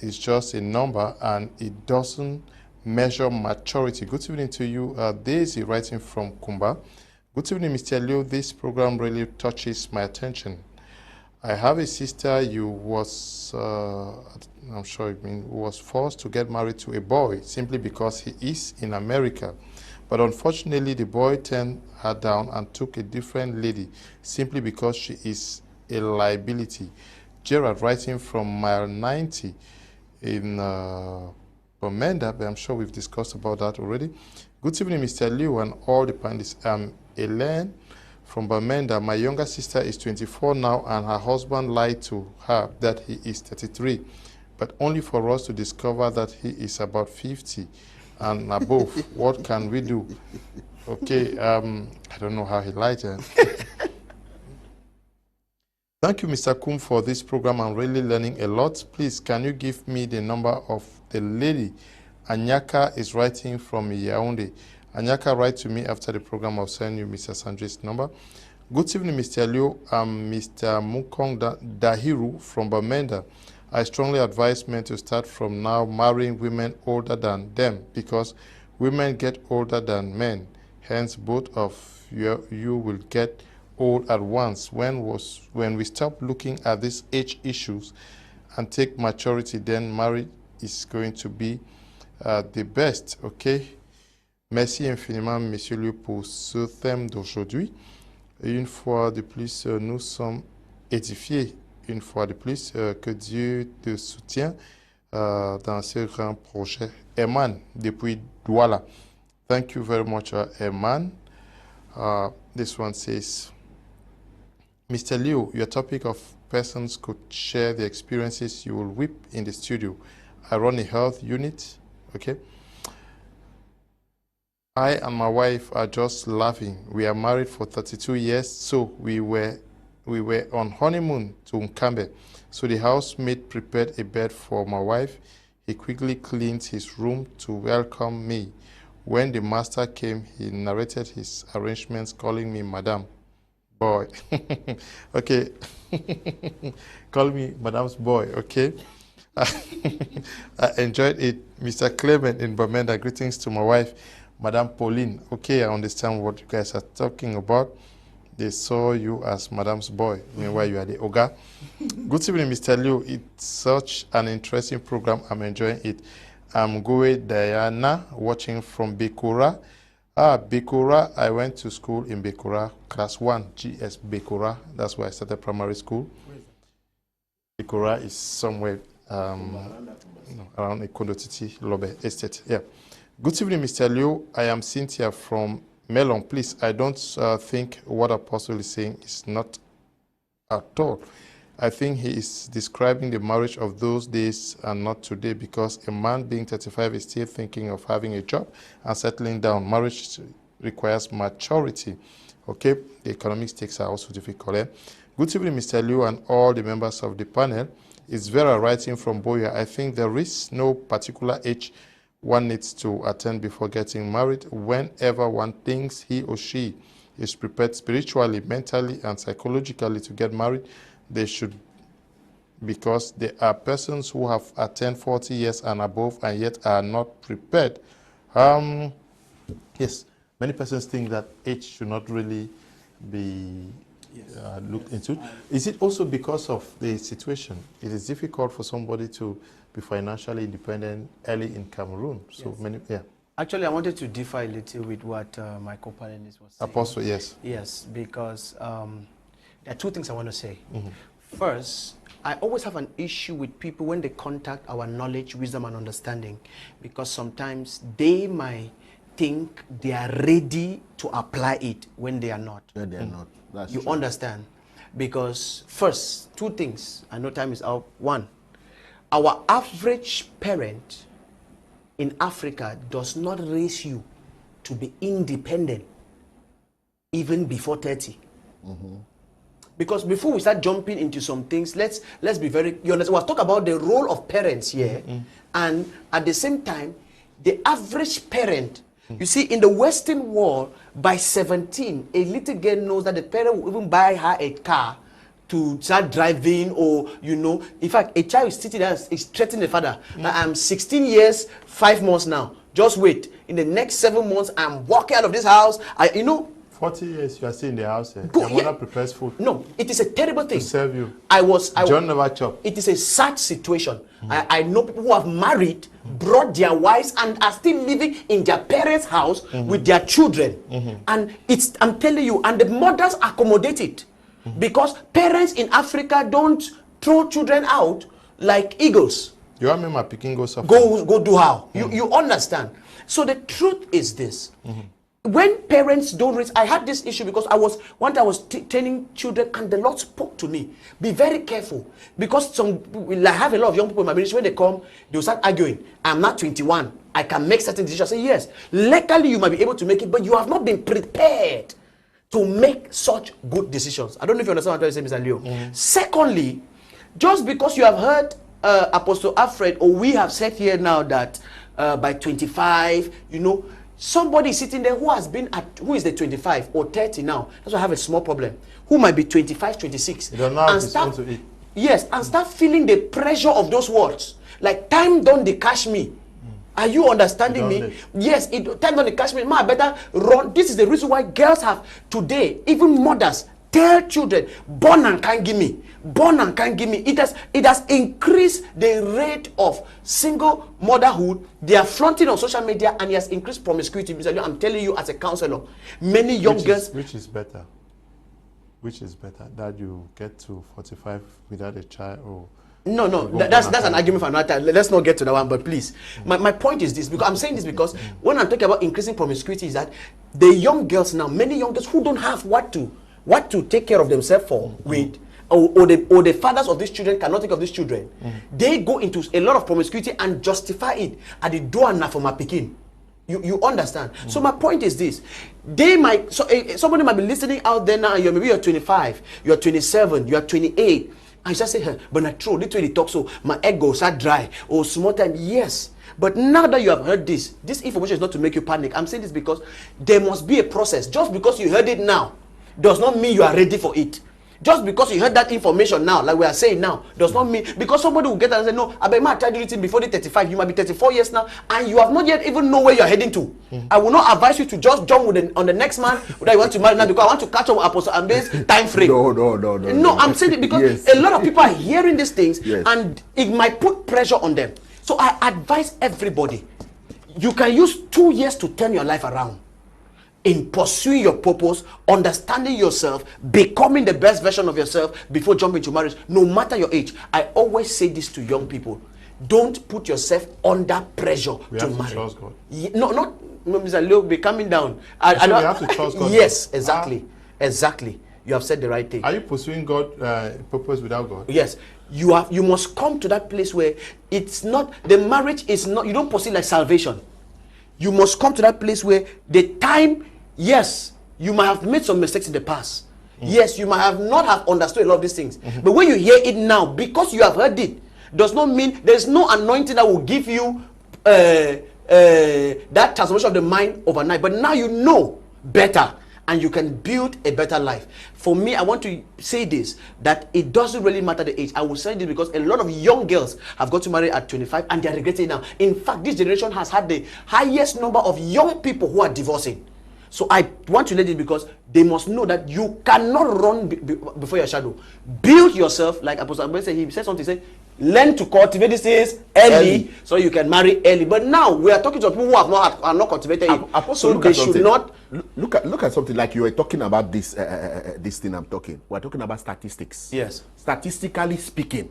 It's just a number and it doesn't measure maturity. Good evening to you, Daisy, writing from Kumba. Good evening, Mr. Leo. This program really touches my attention. I have a sister who was, I'm sure you mean, who was forced to get married to a boy simply because he is in America. But unfortunately, the boy turned her down and took a different lady simply because she is a liability. Gerard writing from mile 90 in Bamenda, but I'm sure we've discussed about that already. Good evening, Mr. Leo and all the panelists. I'm Alain from Bamenda. My younger sister is 24 now, and her husband lied to her that he is 33, but only for us to discover that he is about 50 and above. What can we do? Okay, I don't know how he lied. Thank you, Mr. Kum, for this program. I'm really learning a lot. Please, can you give me the number of the lady? Anyaka is writing from Yaoundé. Anyaka, write to me after the program. I'll send you Mr. Sanjay's number. Good evening, Mr. Leo. I'm Mr. Mukong Dahiru from Bamenda. I strongly advise men to start from now marrying women older than them because women get older than men. Hence, both of you will get old at once. When we stop looking at these age issues and take maturity, then marriage is going to be the best. Okay? Merci infiniment, Monsieur Lieu, pour ce thème d'aujourd'hui. Une fois de plus, nous sommes édifiés. Une fois de plus, que Dieu te soutient dans ce grand projet. Eman, depuis Douala. Thank you very much, Eman. This one says, Mr. Leo, your topic of persons could share the experiences you will whip in the studio. I run a health unit, okay? I and my wife are just laughing. We are married for 32 years, so we were on honeymoon to Nkambe. So the housemaid prepared a bed for my wife. He quickly cleaned his room to welcome me. When the master came, he narrated his arrangements, calling me Madam. Boy. Okay. Call me Madam's boy, okay? I enjoyed it. Mr. Clement in Bamenda, greetings to my wife, Madame Pauline. Okay, I understand what you guys are talking about. They saw you as Madame's boy, meanwhile you are the Oga. Good evening, Mr. Liu. It's such an interesting program. I'm enjoying it. I'm Goe Diana, watching from Bekura. Bekura, I went to school in Bekura, class 1, GS Bekura. That's where I started primary school. Bekura is somewhere around Ikondotiti, Lobe Estate. Yeah. Good evening, Mr. Liu. I am Cynthia from Melon. Please, I don't think what Apostle is saying is not at all. I think he is describing the marriage of those days and not today, because a man being 35 is still thinking of having a job and settling down. Marriage requires maturity. Okay, the economic stakes are also difficult. Eh? Good evening, Mr. Liu, and all the members of the panel. It's Vera writing from Boya. I think there is no particular age one needs to attend before getting married. Whenever one thinks he or she is prepared spiritually, mentally, and psychologically to get married, they should, because there are persons who have attained 40 years and above and yet are not prepared. Yes, many persons think that age should not really be looked into. Is it also because of the situation? It is difficult for somebody to be financially independent early in Cameroon. So many, Actually, I wanted to differ a little with what my co-panelist was saying. Apostle, yes. Yes, because there are two things I want to say. First, I always have an issue with people when they contact our knowledge, wisdom, and understanding, because sometimes they might think they are ready to apply it when they are not. Yeah, they are not. That's you true. understand? Because first, two things. I know time is out. One, our average parent in Africa does not raise you to be independent even before 30. Because before we start jumping into some things, let's be very, you understand, we'll talk about the role of parents here, and at the same time, the average parent, you see, in the Western world, by 17, a little girl knows that the parent will even buy her a car to start driving, or, you know, in fact, a child is sitting there, is threatening the father. I'm 16 years, 5 months now. Just wait. In the next 7 months, I'm walking out of this house. 40 years you are still in the house. Your mother prepares food. No, it is a terrible thing. To serve you. John never chop. It is a sad situation. I know people who have married, brought their wives, and are still living in their parents' house with their children. And I'm telling you, and the mothers accommodate it. Because parents in Africa don't throw children out like eagles. You want me my picking go suffer? Go do how? You understand? So the truth is this. When parents don't raise, I had this issue because I was training children, and the Lord spoke to me. Be very careful, because I have a lot of young people in my ministry. When they come, they'll start arguing. I'm not 21. I can make certain decisions. I say yes. Legally, you might be able to make it, but you have not been prepared to make such good decisions. I don't know if you understand what I'm trying to say, Mr. Leo. Secondly, just because you have heard Apostle Alfred, or we have said here now that by 25, you know, somebody sitting there who is the 25 or 30 now. That's why I have a small problem. Who might be 25, 26. You don't know how to eat. Yes, and start feeling the pressure of those words. Like, time don't they catch me. Are you understanding me? Yes, time don't they catch me. Ma, better run. This is the reason why girls have today, even mothers, tell children, born and can't give me. Born and can't give me. It has increased the rate of single motherhood. They are flaunting on social media, and it has increased promiscuity. I'm telling you, as a counselor, many young girls. Which is better? Which is better? That you get to 45 without a child, or no, that's an argument for another time. Let's not get to that one, but please. My point is this, because I'm saying this because when I'm talking about increasing promiscuity, is that the young girls now, many young girls who don't have what to take care of themselves with, or the fathers of these children cannot take of these children, they go into a lot of promiscuity and justify it at the door and for my picking. You understand? So my point is this: somebody might be listening out there now. Maybe you're 25, you're 27, you're 28. I just say, but not true. Literally talk so my egg goes are dry or small time. Yes, but now that you have heard this information is not to make you panic. I'm saying this because there must be a process. Just because you heard it now does not mean you are ready for it. Just because you heard that information now, like we are saying now, does not mean, because somebody will get that and say, no, I might try to do it before the 35. You might be 34 years now, and you have not yet even know where you're heading to. I will not advise you to just jump on the next man that you want to marry now, because I want to catch up with Apostle Ambe's time frame. No, I'm saying it because a lot of people are hearing these things, and it might put pressure on them. So I advise everybody, you can use 2 years to turn your life around in pursuing your purpose, understanding yourself, becoming the best version of yourself before jumping to marriage, no matter your age. I always say this to young people: don't put yourself under pressure to marry. To trust God. Not Mr. Leo, be coming down. We have to trust God. Yes, exactly. Exactly. You have said the right thing. Are you pursuing God purpose without God? Yes. You must come to that place where it's not, the marriage is not, you don't pursue like salvation. You must come to that place where the time, yes, you might have made some mistakes in the past. Yes, you might have not have understood a lot of these things. But when you hear it now, because you have heard it, does not mean there's no anointing that will give you that transformation of the mind overnight. But now you know better, and you can build a better life. For me, I want to say this, that it doesn't really matter the age. I will say this because a lot of young girls have got to marry at 25 and they are regretting it now. In fact, this generation has had the highest number of young people who are divorcing. So I want to let it, because they must know that you cannot run before your shadow. Build yourself, like Apostle Ambe said. He said something, he said, learn to cultivate these things early so you can marry early. But now we are talking to people who have are not cultivated it. Apostle, so they should not look at something like you were talking about this this thing I'm talking. We're talking about statistics. Yes. Statistically speaking,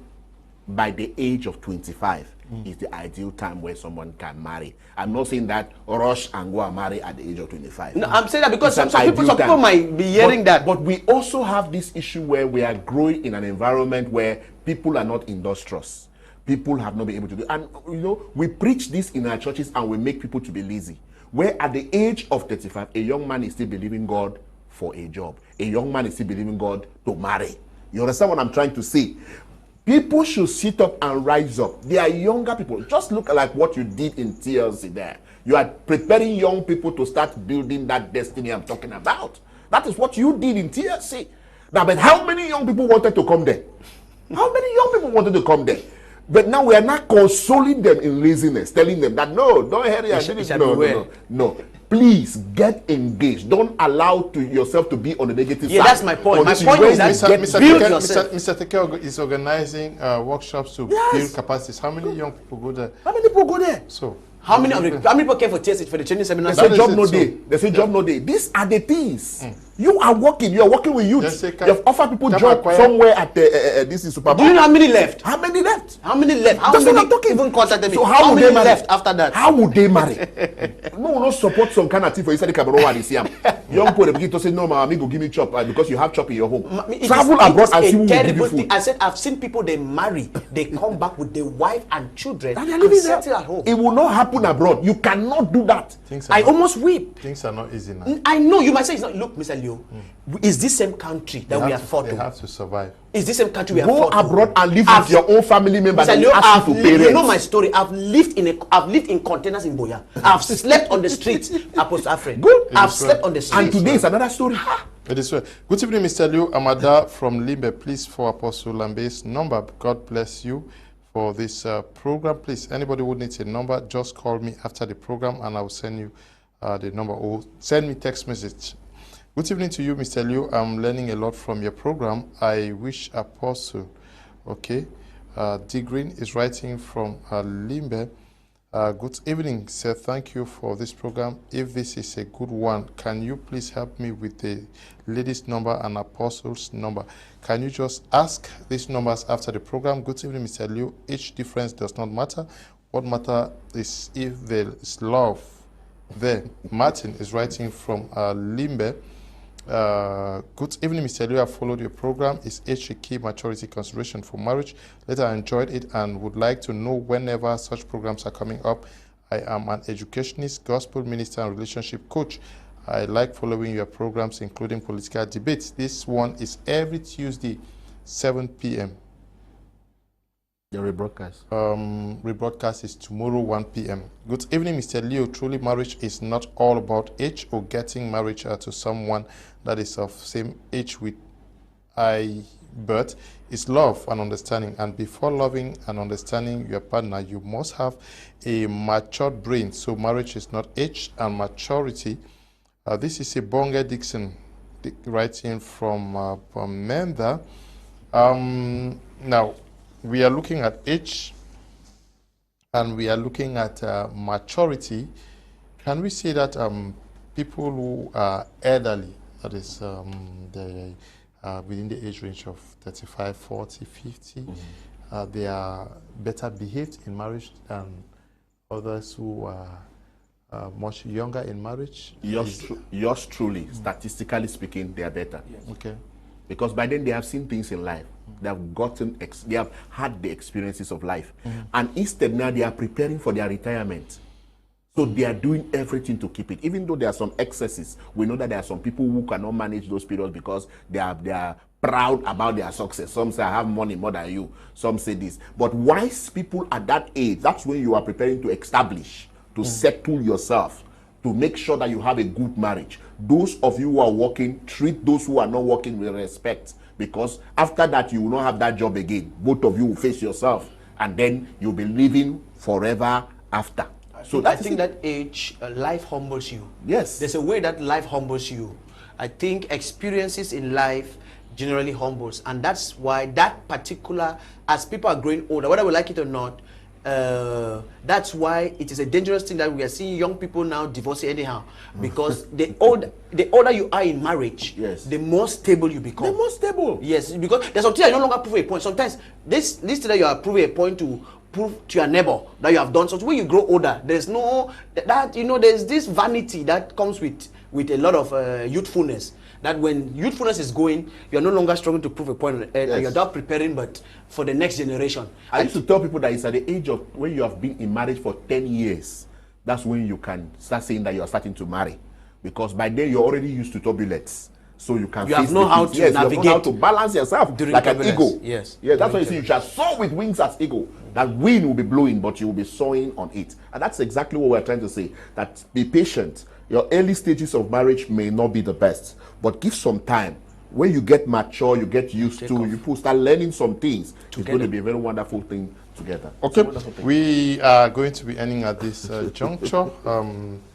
by the age of 25 is the ideal time where someone can marry. I'm not saying that rush and go and marry at the age of 25. No, I'm saying that because some people might be hearing that. But we also have this issue where we are growing in an environment where people are not industrious. People have not been able to do, and you know, we preach this in our churches and we make people to be lazy. Where at the age of 35, a young man is still believing God for a job. A young man is still believing God to marry. You understand what I'm trying to say? People should sit up and rise up. They are younger people. Just look like what you did in TLC there. You are preparing young people to start building that destiny I'm talking about. That is what you did in TLC. Now, but how many young people wanted to come there? How many young people wanted to come there? But now we are not consoling them in laziness, telling them that no, don't hurry. No. Please get engaged. Don't allow yourself to be on the negative side. Yeah, that's my point. My point is that Mr. Teke is organizing workshops to build capacities. How many young people go there? How many people go there? So how many people came for TSH for the training seminar? They say job no day. They say job no day. These are the things. You are working. You are working with youth. You have offered people job somewhere at this is supermarket. Do you know how many left? How many left? How many left? How That's many what I'm talking. even contacted me? So how would many they marry? left after that? How would they marry? No, will not support some kind of thing for inside the Cameroon this year. Young people begin to say, no, my amigo, give me chop because you have chop in your home. Travel abroad and see who will give you food. I said, I've seen people, they marry, they come back with their wife and children and they are living there. At home. It will not happen abroad. You cannot do that. I almost weep. Things are not easy now. I know you might say it's not. Look, Mr. Leo, is this same country that we have fought to? They have to survive. Is this same country we have fought to? Go abroad and live with your own family members. Mr. Leo, you know my story. I've lived in containers in Boya. I've slept on the streets. Apostle Alfred. Good. I've slept on the streets. And today is another story. It is well. Good evening, Mr. Leo Amada from Limbe. Please, for Apostle Ambe's number. God bless you for this program. Please, anybody who needs a number, just call me after the program and I will send you the number, or send me text message. Good evening to you, Mr. Leo. I'm learning a lot from your program. I wish Apostle, okay. D. Green is writing from Limbe. Good evening, sir. Thank you for this program. If this is a good one, can you please help me with the lady's number and Apostle's number? Can you just ask these numbers after the program? Good evening, Mr. Leo. Each difference does not matter. What matters is if there is love there. Martin is writing from Limbe. Good evening, Mr. Leo. I followed your program. Is age a key maturity consideration for marriage? Later, I enjoyed it and would like to know whenever such programs are coming up. I am an educationist, gospel minister, and relationship coach. I like following your programs, including political debates. This one is every Tuesday, 7 p.m. The rebroadcast. Rebroadcast is tomorrow, 1 p.m. Good evening, Mr. Leo. Truly, marriage is not all about age or getting married to someone that is of same age with birth is love and understanding. And before loving and understanding your partner, you must have a matured brain. So marriage is not age and maturity. This is a Bonga Dixon writing from Menda. Now, we are looking at age and we are looking at maturity. Can we say that people who are elderly, that is within the age range of 35, 40, 50, they are better behaved in marriage than others who are much younger in marriage? Yours truly, statistically speaking, they are better. Yes. Okay. Because by then they have seen things in life. They have gotten, they have had the experiences of life. And instead now they are preparing for their retirement. So they are doing everything to keep it. Even though there are some excesses, we know that there are some people who cannot manage those periods because they are proud about their success. Some say, I have money more than you. Some say this. But wise people at that age, that's when you are preparing to establish, to settle yourself, to make sure that you have a good marriage. Those of you who are working, treat those who are not working with respect. Because after that, you will not have that job again. Both of you will face yourself. And then you'll be living forever after. So I think that age, life humbles you. Yes. There's a way that life humbles you. I think experiences in life generally humbles. And that's why that particular, as people are growing older, whether we like it or not, that's why it is a dangerous thing that we are seeing young people now divorcing anyhow. Because the older you are in marriage, yes, the more stable you become. The more stable. Yes, because there's something that you no longer prove a point. Sometimes this thing that you are proving a point to prove to your neighbor that you have done something. When you grow older, there's no that there's this vanity that comes with a lot of youthfulness. That when youthfulness is going, you're no longer struggling to prove a point, and you're not preparing, but for the next generation. I used to tell people that it's at the age of when you have been in marriage for 10 years, that's when you can start saying that you're starting to marry. Because by then you're already used to turbulence. So you can have known how to navigate. You know how to balance yourself like an eagle. Yes. Yeah, that's why you see you shall soar with wings as eagle. That wind will be blowing, but you will be soaring on it. And that's exactly what we're trying to say. That be patient. Your early stages of marriage may not be the best, but give some time. When you get mature, you get used to, you people start learning some things. It's going to be a very wonderful thing together. Okay, we are going to be ending at this juncture.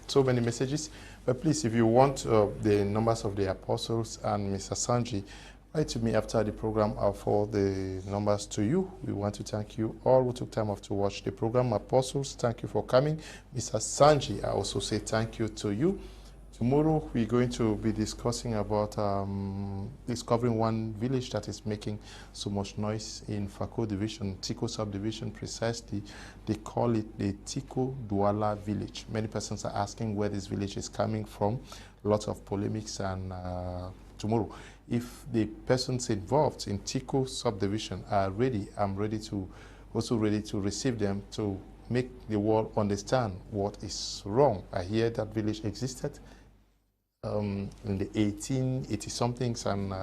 So many messages. But please, if you want the numbers of the apostles and Mr. Asanji, write to me after the program. I'll forward the numbers to you. We want to thank you all who took time off to watch the program. Apostles, thank you for coming. Mr. Asanji, I also say thank you to you. Tomorrow, we're going to be discussing about discovering one village that is making so much noise in Fako division, Tiko subdivision precisely. They call it the Tiko Douala village. Many persons are asking where this village is coming from. Lots of polemics, and tomorrow, if the persons involved in Tiko subdivision are ready, I'm ready to receive them to make the world understand what is wrong. I hear that village existed in the 1880-somethings, and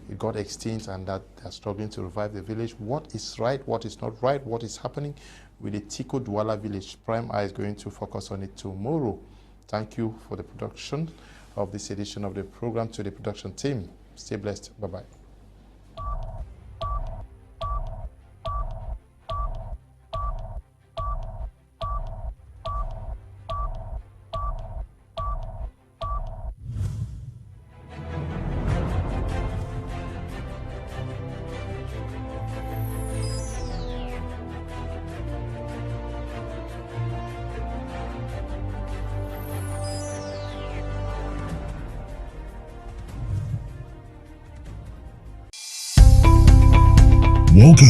it got extinct, and that they're struggling to revive the village. What is right, what is not right, what is happening with the Tiko Douala village? Prime Eye is going to focus on it tomorrow. Thank you for the production of this edition of the program. To the production team, stay blessed. Bye-bye. Welcome